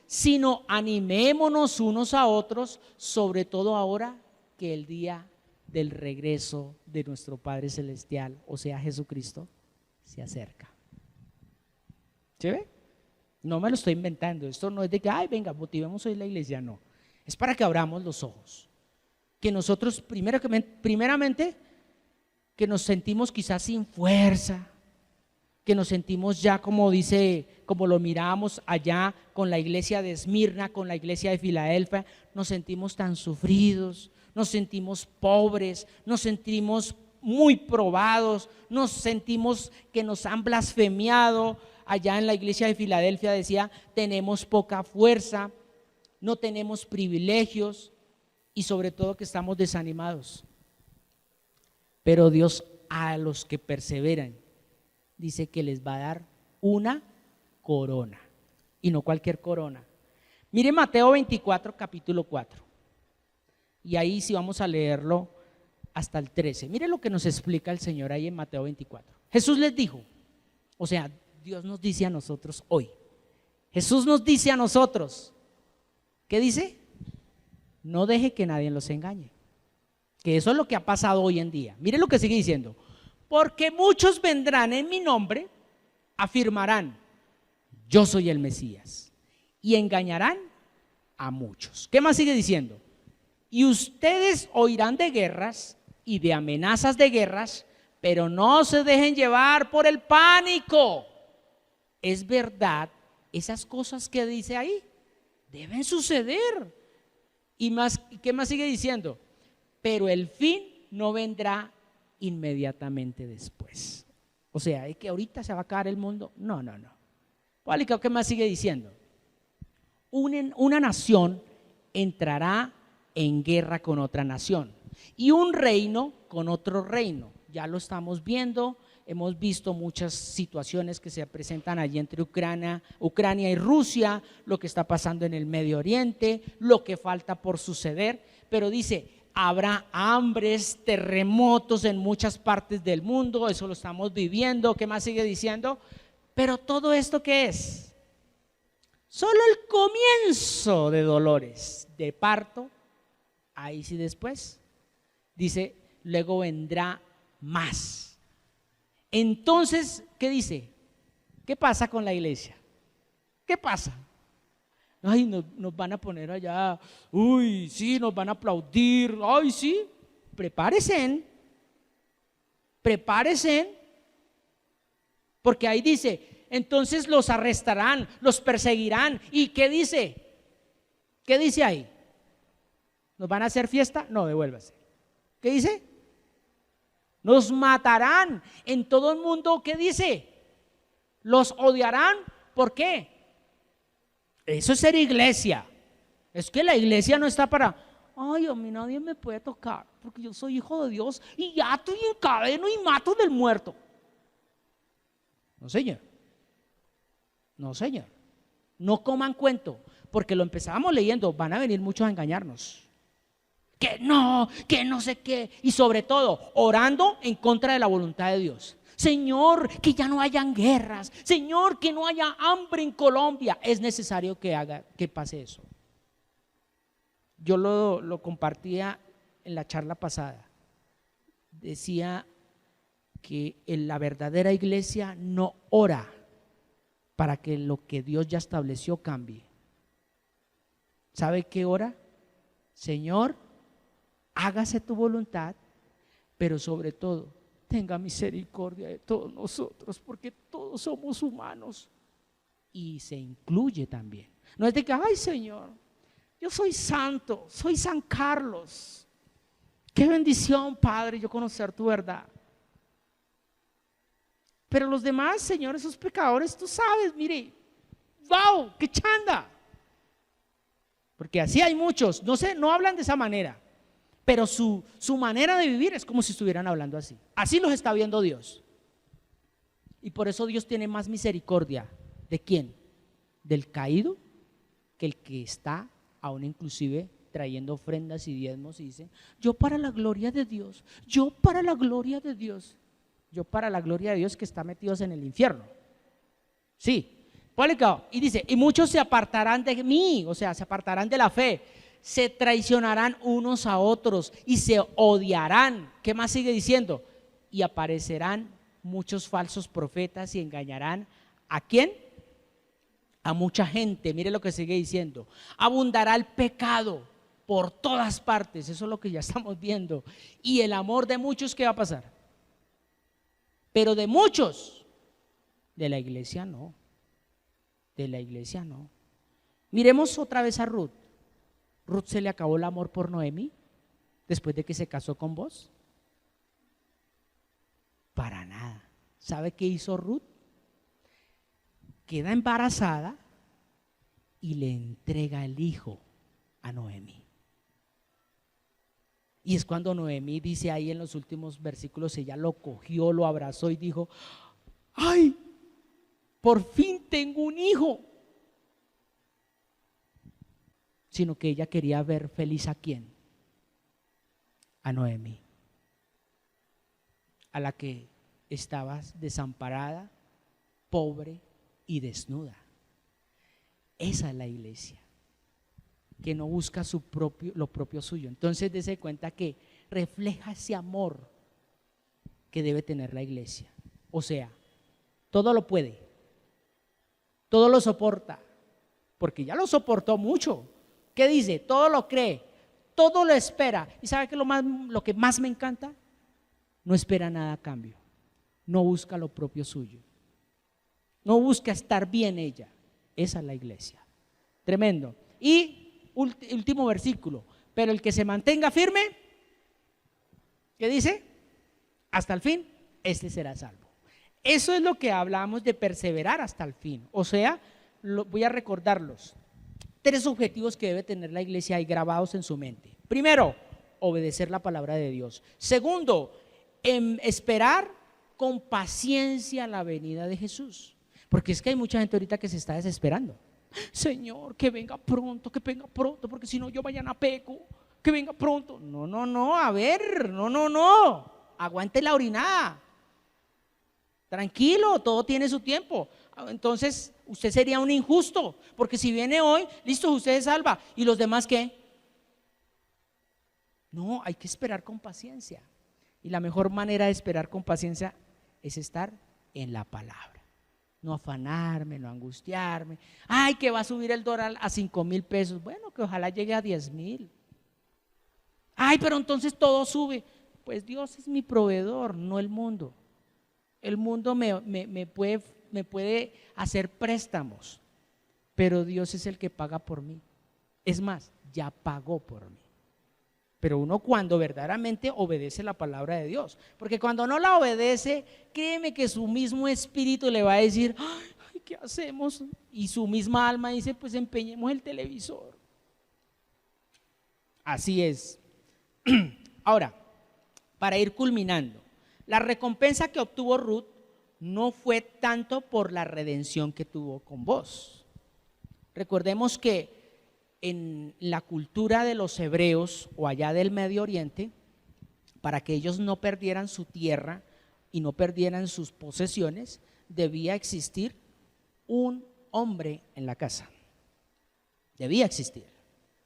sino animémonos unos a otros, sobre todo ahora que el día del regreso de nuestro Padre Celestial, o sea Jesucristo, se acerca. ¿Sí ve? No me lo estoy inventando, esto no es de que, ay, venga, motivemos hoy la iglesia, no. Es para que abramos los ojos, que nosotros primeramente que nos sentimos quizás sin fuerza, que nos sentimos ya como dice, como lo miramos allá con la iglesia de Esmirna, con la iglesia de Filadelfia, nos sentimos tan sufridos, nos sentimos pobres, nos sentimos muy probados, nos sentimos que nos han blasfemiado. Allá en la iglesia de Filadelfia decía, tenemos poca fuerza, no tenemos privilegios y sobre todo que estamos desanimados. Pero Dios a los que perseveran dice que les va a dar una corona, y no cualquier corona. Mire Mateo 24, capítulo 4, y ahí sí vamos a leerlo hasta el 13. Mire lo que nos explica el Señor ahí en Mateo 24. Jesús les dijo, o sea, Dios nos dice a nosotros hoy, Jesús nos dice a nosotros, ¿qué dice? No deje que nadie los engañe. Que eso es lo que ha pasado hoy en día. Mire lo que sigue diciendo. Porque muchos vendrán en mi nombre, afirmarán, yo soy el Mesías, y engañarán a muchos. ¿Qué más sigue diciendo? Y ustedes oirán de guerras y de amenazas de guerras, pero no se dejen llevar por el pánico. Es verdad esas cosas que dice ahí. deben suceder. ¿Y qué más sigue diciendo? Pero el fin no vendrá inmediatamente después. O sea, ¿es que ahorita se va a acabar el mundo? No. ¿Qué más sigue diciendo? Una nación entrará en guerra con otra nación y un reino con otro reino. Ya lo estamos viendo, hemos visto muchas situaciones que se presentan allí entre Ucrania y Rusia, lo que está pasando en el Medio Oriente, lo que falta por suceder, pero dice, habrá hambres, terremotos en muchas partes del mundo, eso lo estamos viviendo. ¿Qué más sigue diciendo? Pero todo esto, ¿qué es? Solo el comienzo de dolores, de parto. Ahí sí después, dice, luego vendrá más. Entonces, ¿qué dice? ¿Qué pasa con la iglesia? ¿Qué pasa? Ay, nos van a poner allá, uy, sí, nos van a aplaudir, ay, sí, prepárense, porque ahí dice, entonces los arrestarán, los perseguirán. ¿Y qué dice? ¿Qué dice ahí? ¿Nos van a hacer fiesta? No, devuélvase. ¿Qué dice? Nos matarán en todo el mundo. ¿Qué dice? Los odiarán. ¿Por qué? Eso es ser iglesia. Es que la iglesia no está para, ay, a mí nadie me puede tocar porque yo soy hijo de Dios y ya estoy en cadeno y mato del muerto. No, señor. No, señor. No coman cuento, porque lo empezábamos leyendo, van a venir muchos a engañarnos. Que no sé qué, y sobre todo orando en contra de la voluntad de Dios. Señor, que ya no hayan guerras. Señor, que no haya hambre en Colombia. Es necesario que pase eso. Yo lo compartía en la charla pasada. Decía que la verdadera iglesia no ora para que lo que Dios ya estableció cambie. ¿Sabe qué ora? Señor, hágase tu voluntad, pero sobre todo tenga misericordia de todos nosotros, porque todos somos humanos. Y se incluye también. No es de que, ay, Señor, yo soy santo, soy San Carlos. Qué bendición, Padre, yo conocer tu verdad. Pero los demás, Señor, esos pecadores, tú sabes, mire, wow, qué chanda. Porque así hay muchos, no hablan de esa manera, pero su manera de vivir es como si estuvieran hablando así. Así los está viendo Dios. Y por eso Dios tiene más misericordia. ¿De quién? Del caído, que el que está aún inclusive trayendo ofrendas y diezmos y dice, yo para la gloria de Dios, yo para la gloria de Dios. Yo para la gloria de Dios que está metidos en el infierno. Sí. Y dice, y muchos se apartarán de mí, o sea, se apartarán de la fe, se traicionarán unos a otros y se odiarán. ¿Qué más sigue diciendo? Y aparecerán muchos falsos profetas y engañarán. ¿A quién? A mucha gente. Mire lo que sigue diciendo. Abundará el pecado por todas partes. Eso es lo que ya estamos viendo. Y el amor de muchos, ¿qué va a pasar? Pero de muchos, de la iglesia no. De la iglesia no. Miremos otra vez a Ruth. ¿Ruth se le acabó el amor por Noemi después de que se casó con vos? Para nada. ¿Sabe qué hizo Ruth? Queda embarazada y le entrega el hijo a Noemi. Y es cuando Noemi dice ahí en los últimos versículos, ella lo cogió, lo abrazó y dijo, ay, por fin tengo un hijo. Sino que ella quería ver feliz ¿a quién? A Noemi, a la que estaba desamparada, pobre y desnuda. Esa es la iglesia, que no busca lo propio suyo. Entonces dése cuenta que refleja ese amor que debe tener la iglesia. O sea, todo lo puede, todo lo soporta, porque ya lo soportó mucho. ¿Qué dice? Todo lo cree, todo lo espera. ¿Y sabe qué lo que más me encanta? No espera nada a cambio, no busca lo propio suyo, no busca estar bien ella. Esa es la iglesia. Tremendo. Y último versículo, pero el que se mantenga firme, ¿qué dice? Hasta el fin, este será salvo. Eso es lo que hablamos de perseverar hasta el fin. O sea, voy a recordarlos. 3 objetivos que debe tener la iglesia ahí grabados en su mente. Primero, obedecer la palabra de Dios. Segundo, esperar con paciencia la venida de Jesús. Porque es que hay mucha gente ahorita que se está desesperando. Señor, que venga pronto, porque si no yo mañana peco, que venga pronto. No, a ver, no, aguante la orinada. Tranquilo, todo tiene su tiempo. Entonces, usted sería un injusto, porque si viene hoy, listo, usted se salva. ¿Y los demás qué? No, hay que esperar con paciencia. Y la mejor manera de esperar con paciencia es estar en la palabra. No afanarme, no angustiarme. Ay, que va a subir el dólar a 5,000 pesos. Bueno, que ojalá llegue a 10,000. Ay, pero entonces todo sube. Pues Dios es mi proveedor, no el mundo. El mundo me puede hacer préstamos, pero Dios es el que paga por mí. Es más, ya pagó por mí. Pero uno cuando verdaderamente obedece la palabra de Dios, porque cuando no la obedece, créeme que su mismo espíritu le va a decir, ay, ¿qué hacemos? Y su misma alma dice, pues empeñemos el televisor. Así es. Ahora, para ir culminando, la recompensa que obtuvo Ruth no fue tanto por la redención que tuvo con Booz. Recordemos que en la cultura de los hebreos o allá del Medio Oriente, para que ellos no perdieran su tierra y no perdieran sus posesiones, debía existir un hombre en la casa. Debía existir.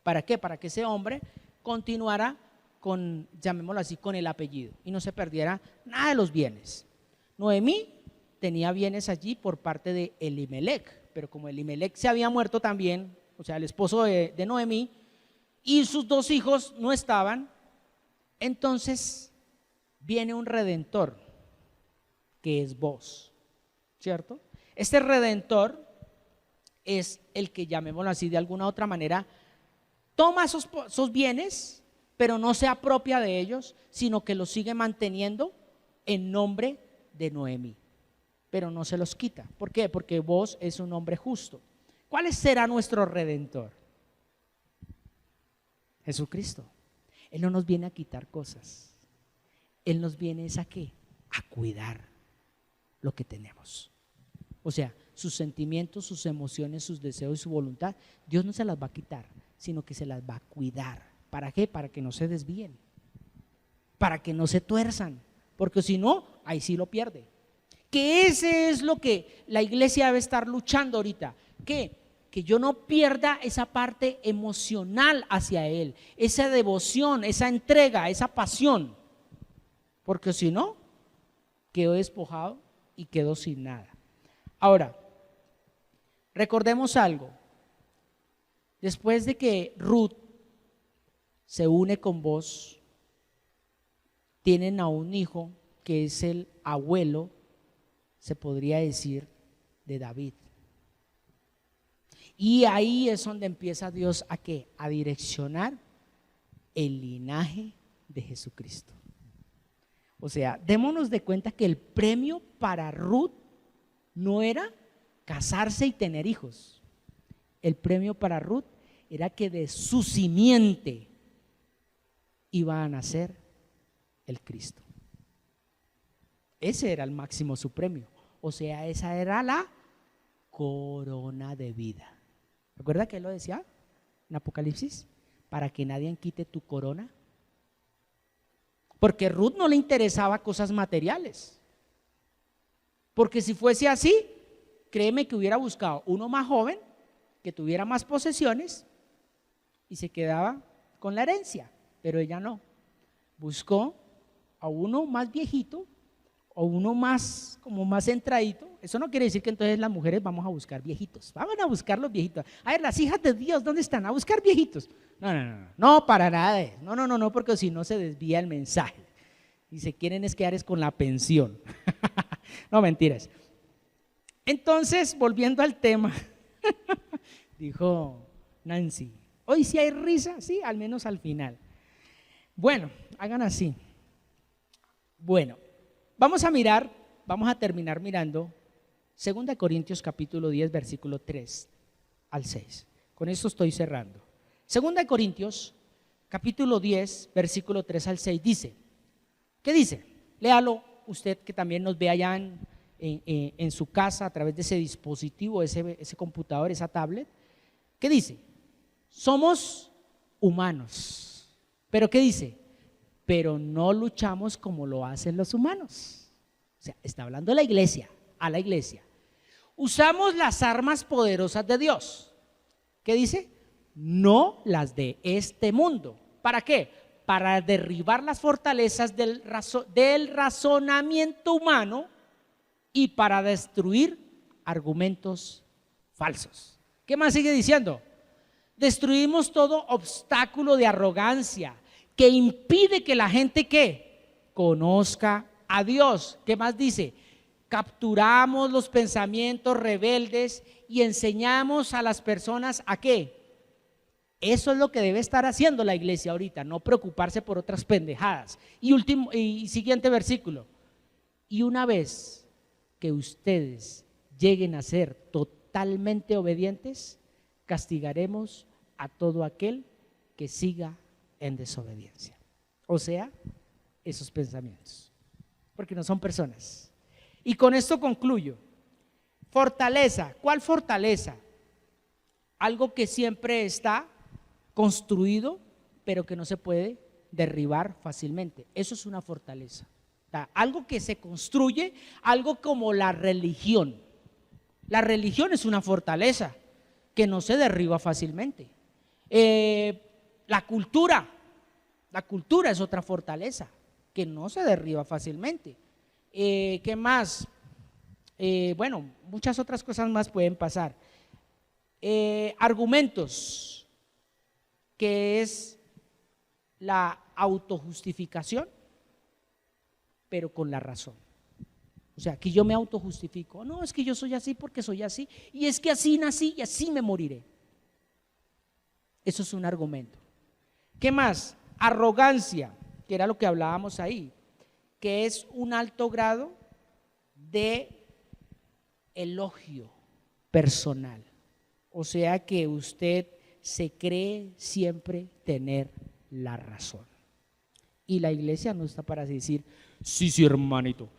¿Para qué? Para que ese hombre continuara con, llamémoslo así, con el apellido y no se perdiera nada de los bienes. Noemí tenía bienes allí por parte de Elimelech, pero como Elimelech se había muerto también, o sea, el esposo de Noemí, y sus 2 hijos no estaban, entonces viene un redentor, que es Booz, ¿cierto? Este redentor es el que, llamémoslo así de alguna otra manera, toma esos bienes, pero no se apropia de ellos, sino que los sigue manteniendo en nombre de Noemí, pero no se los quita. ¿Por qué? Porque Booz es un hombre justo. ¿Cuál será nuestro redentor? Jesucristo. Él no nos viene a quitar cosas. Él nos viene ¿a qué? A cuidar lo que tenemos. O sea, sus sentimientos, sus emociones, sus deseos y su voluntad, Dios no se las va a quitar, sino que se las va a cuidar. ¿Para qué? Para que no se desvíen, para que no se tuerzan, porque si no, ahí sí lo pierde. Que ese es lo que la iglesia debe estar luchando ahorita. ¿Qué? Que yo no pierda esa parte emocional hacia Él, esa devoción, esa entrega, esa pasión, porque si no, quedo despojado y quedo sin nada. Ahora, recordemos algo. Después de que Ruth se une con Booz, tienen a un hijo que es el abuelo, se podría decir, de David. Y ahí es donde empieza Dios ¿a qué? A direccionar el linaje de Jesucristo. O sea, démonos de cuenta que el premio para Ruth no era casarse y tener hijos. El premio para Ruth era que de su simiente iba a nacer el Cristo. Ese era el máximo su premio. O sea, esa era la corona de vida. ¿Recuerda que él lo decía en Apocalipsis? Para que nadie quite tu corona. Porque Ruth no le interesaba cosas materiales. Porque si fuese así, créeme que hubiera buscado uno más joven, que tuviera más posesiones y se quedaba con la herencia. Pero ella no. Buscó a uno más viejito o uno más, como más centradito. Eso no quiere decir que entonces las mujeres vamos a buscar viejitos. Vamos a buscar los viejitos. A ver, las hijas de Dios, ¿dónde están? A buscar viejitos. No, para nada. No, porque si no se desvía el mensaje. Y se quieren quedar con la pensión. No, mentiras. Entonces, volviendo al tema, dijo Nancy. Hoy sí hay risa, sí, al menos al final. Bueno, hagan así. Bueno, vamos a terminar mirando 2 Corintios capítulo 10, versículo 3 al 6. Con esto estoy cerrando. 2 Corintios capítulo 10, versículo 3 al 6 dice, ¿qué dice? Léalo usted que también nos ve allá en su casa a través de ese dispositivo, ese computador, esa tablet. ¿Qué dice? Somos humanos. ¿Pero qué dice? Pero no luchamos como lo hacen los humanos. O sea, está hablando de la iglesia, a la iglesia. Usamos las armas poderosas de Dios. ¿Qué dice? No las de este mundo. ¿Para qué? Para derribar las fortalezas del razonamiento humano y para destruir argumentos falsos. ¿Qué más sigue diciendo? Destruimos todo obstáculo de arrogancia que impide que la gente ¿qué? Conozca a Dios. ¿Qué más dice? Capturamos los pensamientos rebeldes y enseñamos a las personas ¿a qué? Eso es lo que debe estar haciendo la iglesia ahorita, no preocuparse por otras pendejadas. Y siguiente versículo. Y una vez que ustedes lleguen a ser totalmente obedientes, castigaremos a todo aquel que siga en desobediencia. O sea, esos pensamientos, porque no son personas. Y con esto concluyo. Fortaleza. ¿Cuál fortaleza? Algo que siempre está construido, pero que no se puede derribar fácilmente. Eso es una fortaleza. Algo que se construye, algo como la religión. La religión es una fortaleza que no se derriba fácilmente. La cultura es otra fortaleza que no se derriba fácilmente. ¿Qué más? Bueno, muchas otras cosas más pueden pasar. Argumentos, que es la autojustificación, pero con la razón. O sea, que yo me autojustifico. No, es que yo soy así porque soy así, y es que así nací y así me moriré. Eso es un argumento. ¿Qué más? Arrogancia, que era lo que hablábamos ahí, que es un alto grado de elogio personal. O sea que usted se cree siempre tener la razón. Y la iglesia no está para decir, sí, hermanito,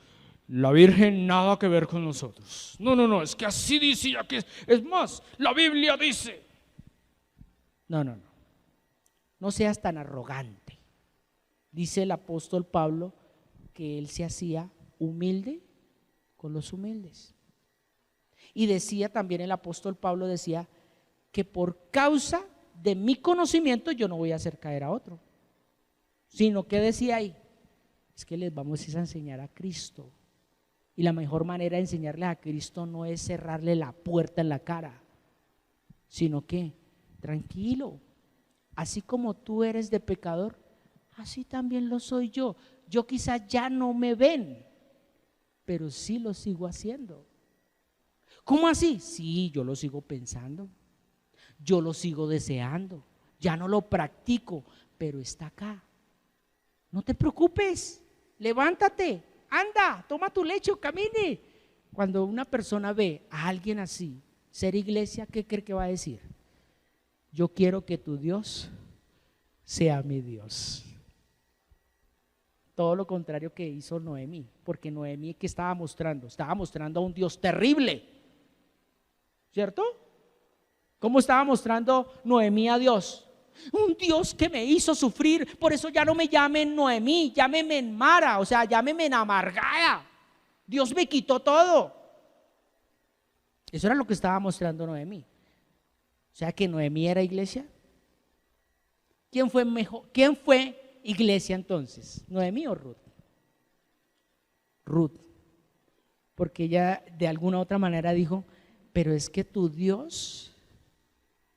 la Virgen nada que ver con nosotros. No, es que así decía que es más, la Biblia dice. No seas tan arrogante. Dice el apóstol Pablo que él se hacía humilde con los humildes. Y decía también el apóstol Pablo, decía que por causa de mi conocimiento yo no voy a hacer caer a otro, sino que decía ahí, es que les vamos a enseñar a Cristo, y la mejor manera de enseñarles a Cristo no es cerrarle la puerta en la cara, sino que tranquilo, así como tú eres de pecador, así también lo soy yo. Yo quizás ya no me ven, pero sí lo sigo haciendo. ¿Cómo así? Sí, yo lo sigo pensando, yo lo sigo deseando, ya no lo practico, pero está acá. No te preocupes, levántate, anda, toma tu lecho, camine. Cuando una persona ve a alguien así ser iglesia, ¿qué cree que va a decir? Yo quiero que tu Dios sea mi Dios. Todo lo contrario que hizo Noemí, porque Noemí, ¿qué estaba mostrando? Estaba mostrando a un Dios terrible, ¿cierto? ¿Cómo estaba mostrando Noemí a Dios? Un Dios que me hizo sufrir, por eso ya no me llamen Noemí, llámeme en Mara, o sea, llámeme en amargada. Dios me quitó todo. Eso era lo que estaba mostrando Noemí. O sea que Noemí era iglesia. ¿Quién fue mejor? ¿Quién fue iglesia entonces? ¿Noemí o Ruth? Ruth. Porque ella de alguna u otra manera dijo, pero es que tu Dios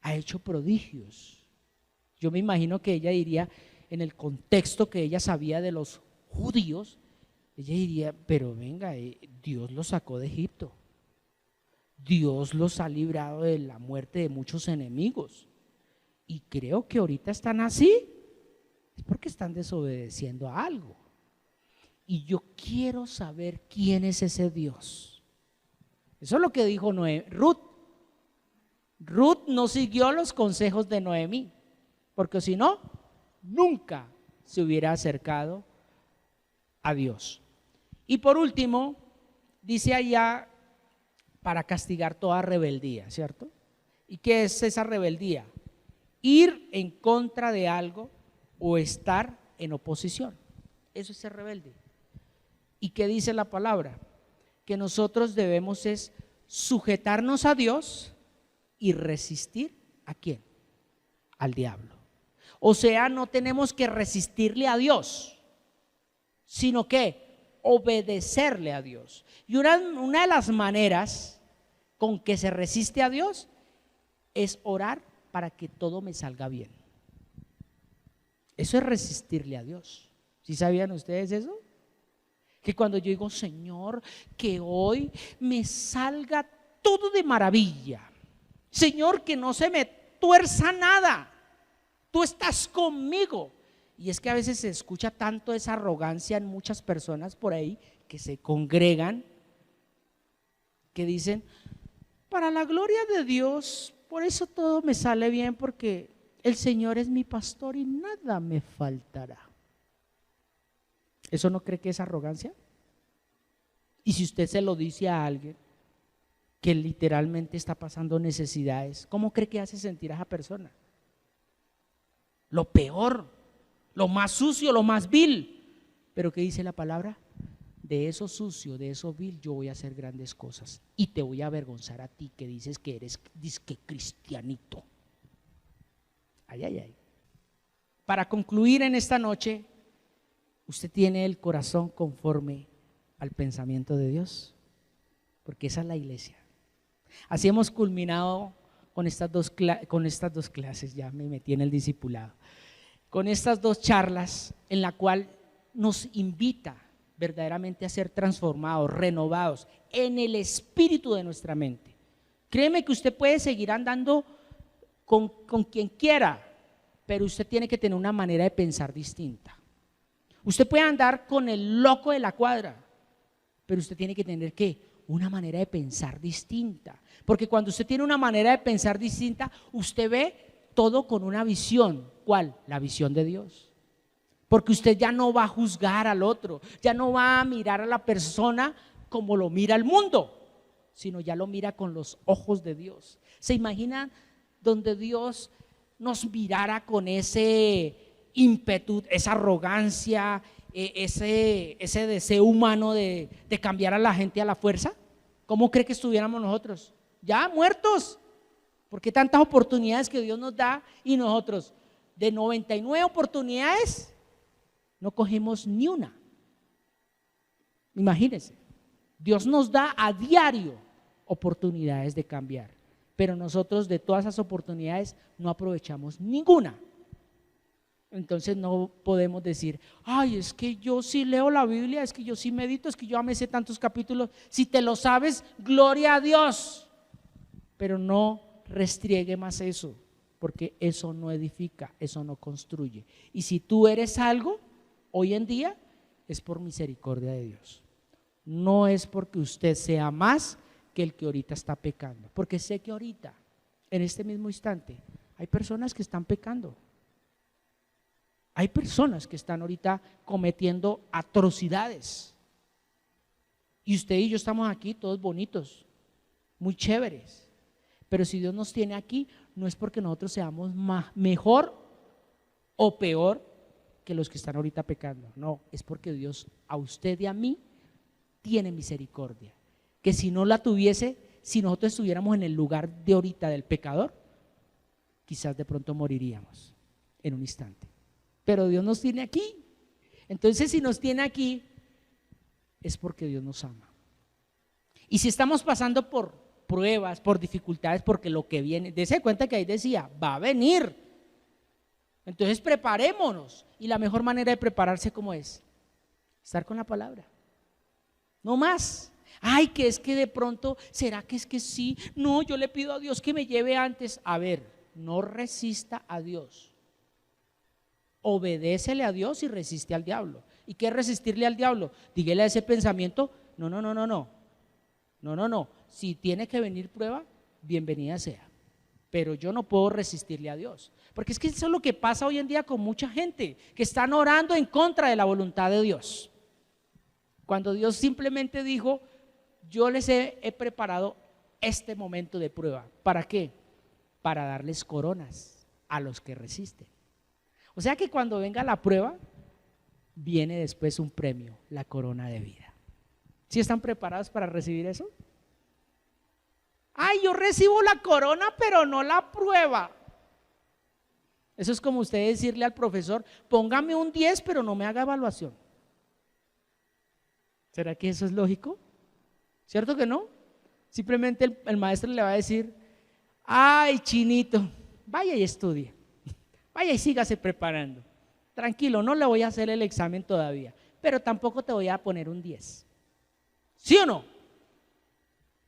ha hecho prodigios. Yo me imagino que ella diría, en el contexto que ella sabía de los judíos, ella diría, pero venga, Dios los sacó de Egipto, Dios los ha librado de la muerte de muchos enemigos, y creo que ahorita están así, es porque están desobedeciendo a algo. Y yo quiero saber quién es ese Dios. Eso es lo que dijo Ruth. Ruth no siguió los consejos de Noemí, porque si no, nunca se hubiera acercado a Dios. Y por último, dice allá, para castigar toda rebeldía, ¿cierto? ¿Y qué es esa rebeldía? Ir en contra de algo o estar en oposición. Eso es ser rebelde. ¿Y qué dice la palabra? Que nosotros debemos es sujetarnos a Dios y resistir ¿a quién? Al diablo. O sea, no tenemos que resistirle a Dios, sino que obedecerle a Dios. Y una de las maneras con que se resiste a Dios es orar para que todo me salga bien. Eso es resistirle a Dios. ¿Sí sabían ustedes eso? Que cuando yo digo, Señor, que hoy me salga todo de maravilla. Señor, que no se me tuerza nada. Tú estás conmigo. Y es que a veces se escucha tanto esa arrogancia en muchas personas por ahí que se congregan, que dicen, para la gloria de Dios, por eso todo me sale bien, porque el Señor es mi pastor y nada me faltará. ¿Eso no cree que es arrogancia? Y si usted se lo dice a alguien que literalmente está pasando necesidades, ¿cómo cree que hace sentir a esa persona? Lo peor, lo más sucio, lo más vil. Pero ¿qué dice la palabra? De eso sucio, de eso vil, yo voy a hacer grandes cosas y te voy a avergonzar a ti que dices que eres disque cristianito. Ay, ay, ay. Para concluir en esta noche, ¿usted tiene el corazón conforme al pensamiento de Dios? Porque esa es la iglesia. Así hemos culminado con estas dos clases, ya me metí en el discipulado, con estas dos charlas en la cual nos invita verdaderamente a ser transformados, renovados en el espíritu de nuestra mente. Créeme que usted puede seguir andando con quien quiera, pero usted tiene que tener una manera de pensar distinta. Usted puede andar con el loco de la cuadra, pero usted tiene que tener una manera de pensar distinta, porque cuando usted tiene una manera de pensar distinta, usted ve todo con una visión. ¿Cuál? La visión de Dios. Porque usted ya no va a juzgar al otro, ya no va a mirar a la persona como lo mira el mundo, sino ya lo mira con los ojos de Dios. ¿Se imaginan donde Dios nos mirara con ese ímpetu, esa arrogancia, ese deseo humano de cambiar a la gente a la fuerza? ¿Cómo cree que estuviéramos nosotros? Ya muertos, porque tantas oportunidades que Dios nos da y nosotros de 99 oportunidades no cogemos ni una. Imagínense, Dios nos da a diario oportunidades de cambiar, pero nosotros de todas esas oportunidades no aprovechamos ninguna. Entonces no podemos decir, ay, es que yo sí leo la Biblia, es que yo sí medito, es que yo me sé tantos capítulos. Si te lo sabes, gloria a Dios, pero no restriegue más eso, porque eso no edifica, eso no construye. Y si tú eres algo hoy en día, es por misericordia de Dios. No es porque usted sea más que el que ahorita está pecando, porque sé que ahorita, en este mismo instante, hay personas que están pecando. Hay personas que están ahorita cometiendo atrocidades. Y usted y yo estamos aquí todos bonitos, muy chéveres. Pero si Dios nos tiene aquí, no es porque nosotros seamos mejor o peor que los que están ahorita pecando. No, es porque Dios a usted y a mí tiene misericordia. Que si no la tuviese, si nosotros estuviéramos en el lugar de ahorita del pecador, quizás de pronto moriríamos en un instante. Pero Dios nos tiene aquí. Entonces, si nos tiene aquí, es porque Dios nos ama. Y si estamos pasando por pruebas, por dificultades, porque lo que viene, dése cuenta que ahí decía, va a venir. Entonces preparémonos. Y la mejor manera de prepararse, ¿cómo es? Estar con la palabra. No más. Ay, que es que de pronto, ¿será que es que sí? No, yo le pido a Dios que me lleve antes. A ver, no resista a Dios. Obedécele a Dios y resiste al diablo. ¿Y qué es resistirle al diablo? Dígale a ese pensamiento, no. Si tiene que venir prueba, bienvenida sea. Pero yo no puedo resistirle a Dios. Porque es que eso es lo que pasa hoy en día con mucha gente, que están orando en contra de la voluntad de Dios. Cuando Dios simplemente dijo, yo les he preparado este momento de prueba. ¿Para qué? Para darles coronas a los que resisten. O sea que cuando venga la prueba, viene después un premio, la corona de vida. ¿Sí están preparados para recibir eso? Ay, yo recibo la corona, pero no la prueba. Eso es como usted decirle al profesor, póngame un 10, pero no me haga evaluación. ¿Será que eso es lógico? ¿Cierto que no? Simplemente el maestro le va a decir, ay, chinito, vaya y estudie, vaya y sígase preparando. Tranquilo, no le voy a hacer el examen todavía, pero tampoco te voy a poner un 10. ¿Sí o no?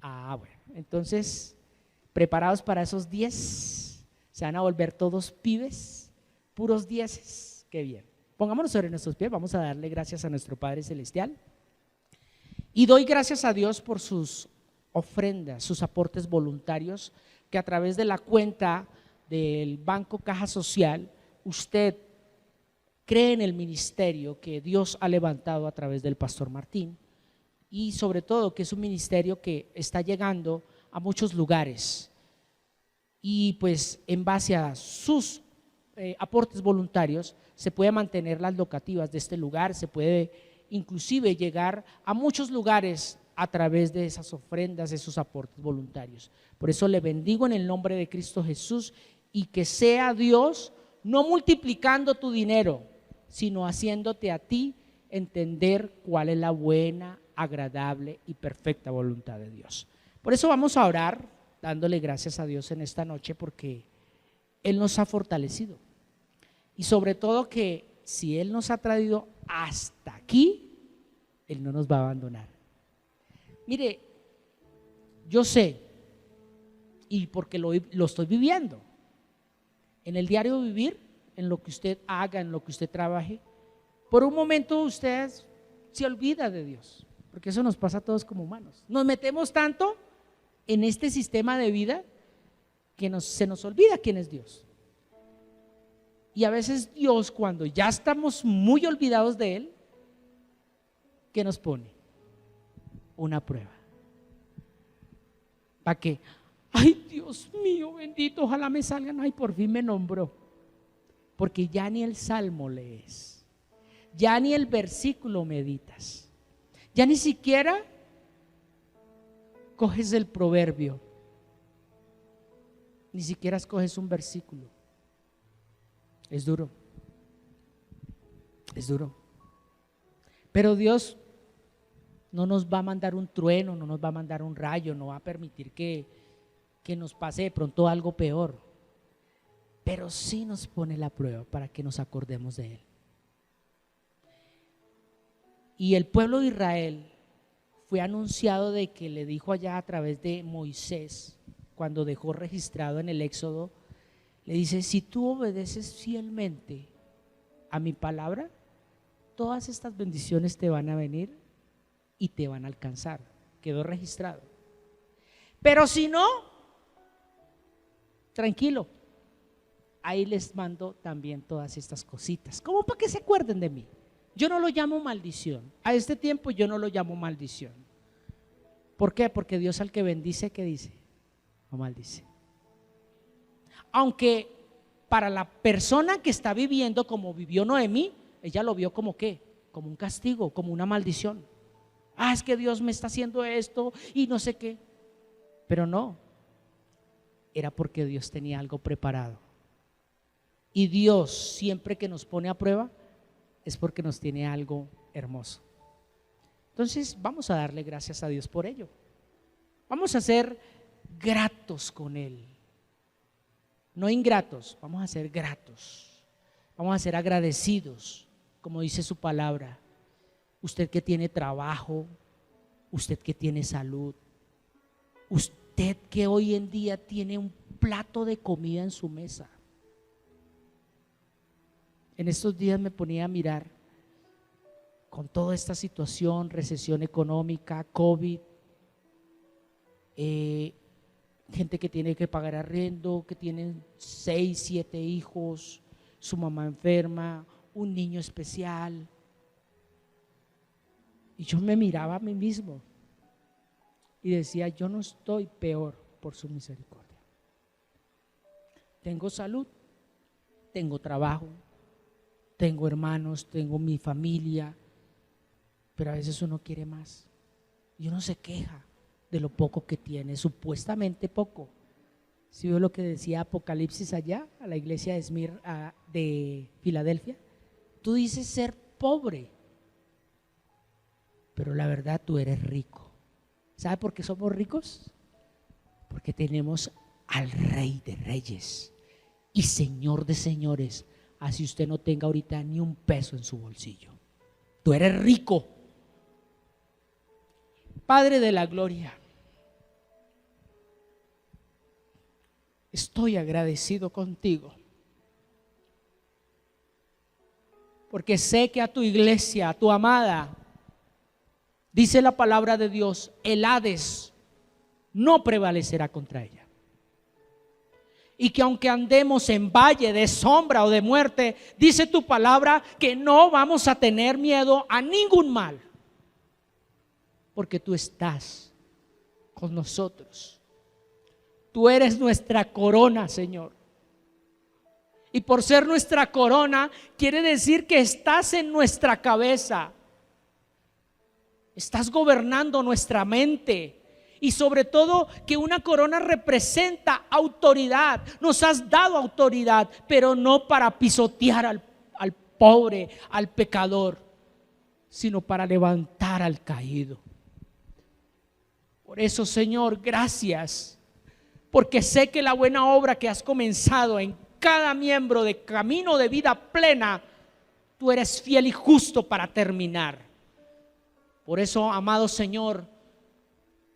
Ah, bueno, entonces, preparados para esos 10, se van a volver todos pibes, puros 10. Qué bien. Pongámonos sobre nuestros pies, vamos a darle gracias a nuestro Padre Celestial. Y doy gracias a Dios por sus ofrendas, sus aportes voluntarios, que a través de la cuenta del Banco Caja Social, usted cree en el ministerio que Dios ha levantado a través del Pastor Martín, y sobre todo que es un ministerio que está llegando a muchos lugares, y pues en base a sus aportes voluntarios se puede mantener las locativas de este lugar, se puede inclusive llegar a muchos lugares a través de esas ofrendas, de esos aportes voluntarios. Por eso le bendigo en el nombre de Cristo Jesús, y que sea Dios no multiplicando tu dinero, sino haciéndote a ti entender cuál es la buena, agradable y perfecta voluntad de Dios. Por eso vamos a orar dándole gracias a Dios en esta noche, porque Él nos ha fortalecido, y sobre todo que si Él nos ha traído hasta aquí, Él no nos va a abandonar. Mire, yo sé, y porque lo estoy viviendo, en el diario vivir, en lo que usted haga, en lo que usted trabaje, por un momento usted se olvida de Dios, porque eso nos pasa a todos como humanos. Nos metemos tanto en este sistema de vida que se nos olvida quién es Dios. Y a veces Dios, cuando ya estamos muy olvidados de Él, ¿qué nos pone? Una prueba. ¿Para qué? Ay, Dios mío, bendito, ojalá me salgan. Ay, por fin me nombró. Porque ya ni el salmo lees, ya ni el versículo meditas, ya ni siquiera coges el proverbio, ni siquiera escoges un versículo. Es duro, es duro. Pero Dios no nos va a mandar un trueno, no nos va a mandar un rayo, no va a permitir que nos pase de pronto algo peor, pero sí nos pone la prueba para que nos acordemos de Él. Y el pueblo de Israel fue anunciado de que le dijo allá a través de Moisés, cuando dejó registrado en el Éxodo, le dice: si tú obedeces fielmente a mi palabra, todas estas bendiciones te van a venir y te van a alcanzar. Quedó registrado. Pero si no, tranquilo, ahí les mando también todas estas cositas, como para que se acuerden de mí. Yo no lo llamo maldición. A este tiempo yo no lo llamo maldición. ¿Por qué? Porque Dios al que bendice, ¿qué dice? No maldice. Aunque para la persona que está viviendo como vivió Noemí, ella lo vio como ¿qué? Como un castigo, como una maldición. Ah, es que Dios me está haciendo esto y no sé qué. Pero no, era porque Dios tenía algo preparado. Y Dios siempre que nos pone a prueba es porque nos tiene algo hermoso. Entonces vamos a darle gracias a Dios por ello. Vamos a ser gratos con Él. No ingratos, vamos a ser gratos. Vamos a ser agradecidos, como dice su palabra. Usted que tiene trabajo, usted que tiene salud, usted que hoy en día tiene un plato de comida en su mesa. En estos días me ponía a mirar con toda esta situación, recesión económica, COVID, gente que tiene que pagar arriendo, que tienen 6, 7 hijos, su mamá enferma, un niño especial. Y yo me miraba a mí mismo y decía, yo no estoy peor por su misericordia. Tengo salud, tengo trabajo, tengo hermanos, tengo mi familia, pero a veces uno quiere más y uno se queja de lo poco que tiene, supuestamente poco. ¿Sí veo lo que decía Apocalipsis allá a la iglesia de Filadelfia? Tú dices ser pobre, pero la verdad tú eres rico. ¿Sabe por qué somos ricos? Porque tenemos al Rey de Reyes y Señor de Señores, así usted no tenga ahorita ni un peso en su bolsillo. Tú eres rico. Padre de la gloria, estoy agradecido contigo, porque sé que a tu iglesia, a tu amada, dice la palabra de Dios, el Hades no prevalecerá contra ella. Y que aunque andemos en valle de sombra o de muerte, dice tu palabra que no vamos a tener miedo a ningún mal, porque tú estás con nosotros. Tú eres nuestra corona, Señor. Y por ser nuestra corona, quiere decir que estás en nuestra cabeza. Estás gobernando nuestra mente. Y sobre todo que una corona representa autoridad. Nos has dado autoridad, pero no para pisotear al pobre, al pecador, sino para levantar al caído. Por eso, Señor, gracias, porque sé que la buena obra que has comenzado en cada miembro de Camino de Vida Plena, tú eres fiel y justo para terminar. Por eso, amado Señor,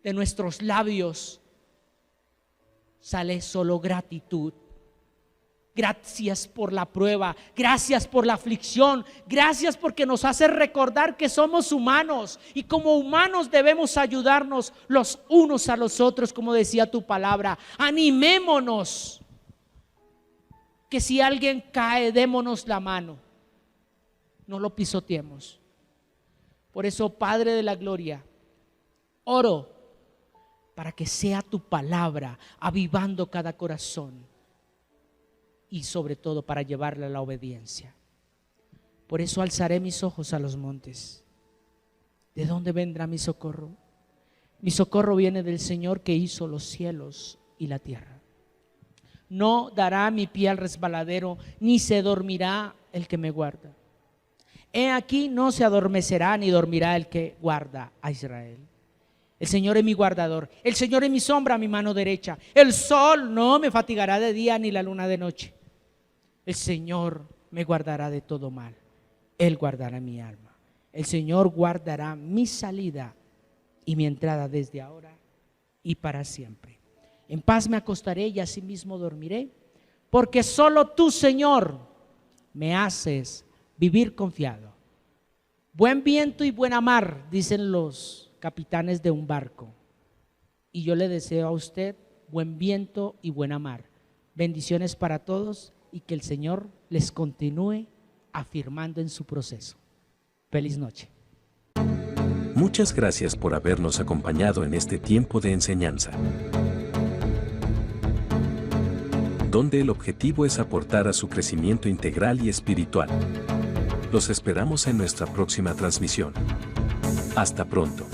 de nuestros labios sale solo gratitud. Gracias por la prueba, gracias por la aflicción, gracias porque nos hace recordar que somos humanos y como humanos debemos ayudarnos los unos a los otros, como decía tu palabra. Animémonos, que si alguien cae, démonos la mano, no lo pisoteemos. Por eso, Padre de la gloria, oro para que sea tu palabra avivando cada corazón y sobre todo para llevarle a la obediencia. Por eso alzaré mis ojos a los montes. ¿De dónde vendrá mi socorro? Mi socorro viene del Señor que hizo los cielos y la tierra. No dará mi pie al resbaladero, ni se dormirá el que me guarda. He aquí, no se adormecerá ni dormirá el que guarda a Israel. El Señor es mi guardador, el Señor es mi sombra a mi mano derecha. El sol no me fatigará de día ni la luna de noche. El Señor me guardará de todo mal. Él guardará mi alma. El Señor guardará mi salida y mi entrada desde ahora y para siempre. En paz me acostaré y asimismo dormiré, porque solo tú, Señor, me haces vivir confiado. Buen viento y buena mar, dicen los capitanes de un barco. Y yo le deseo a usted buen viento y buena mar. Bendiciones para todos y que el Señor les continúe afirmando en su proceso. Feliz noche. Muchas gracias por habernos acompañado en este tiempo de enseñanza, donde el objetivo es aportar a su crecimiento integral y espiritual. Los esperamos en nuestra próxima transmisión. Hasta pronto.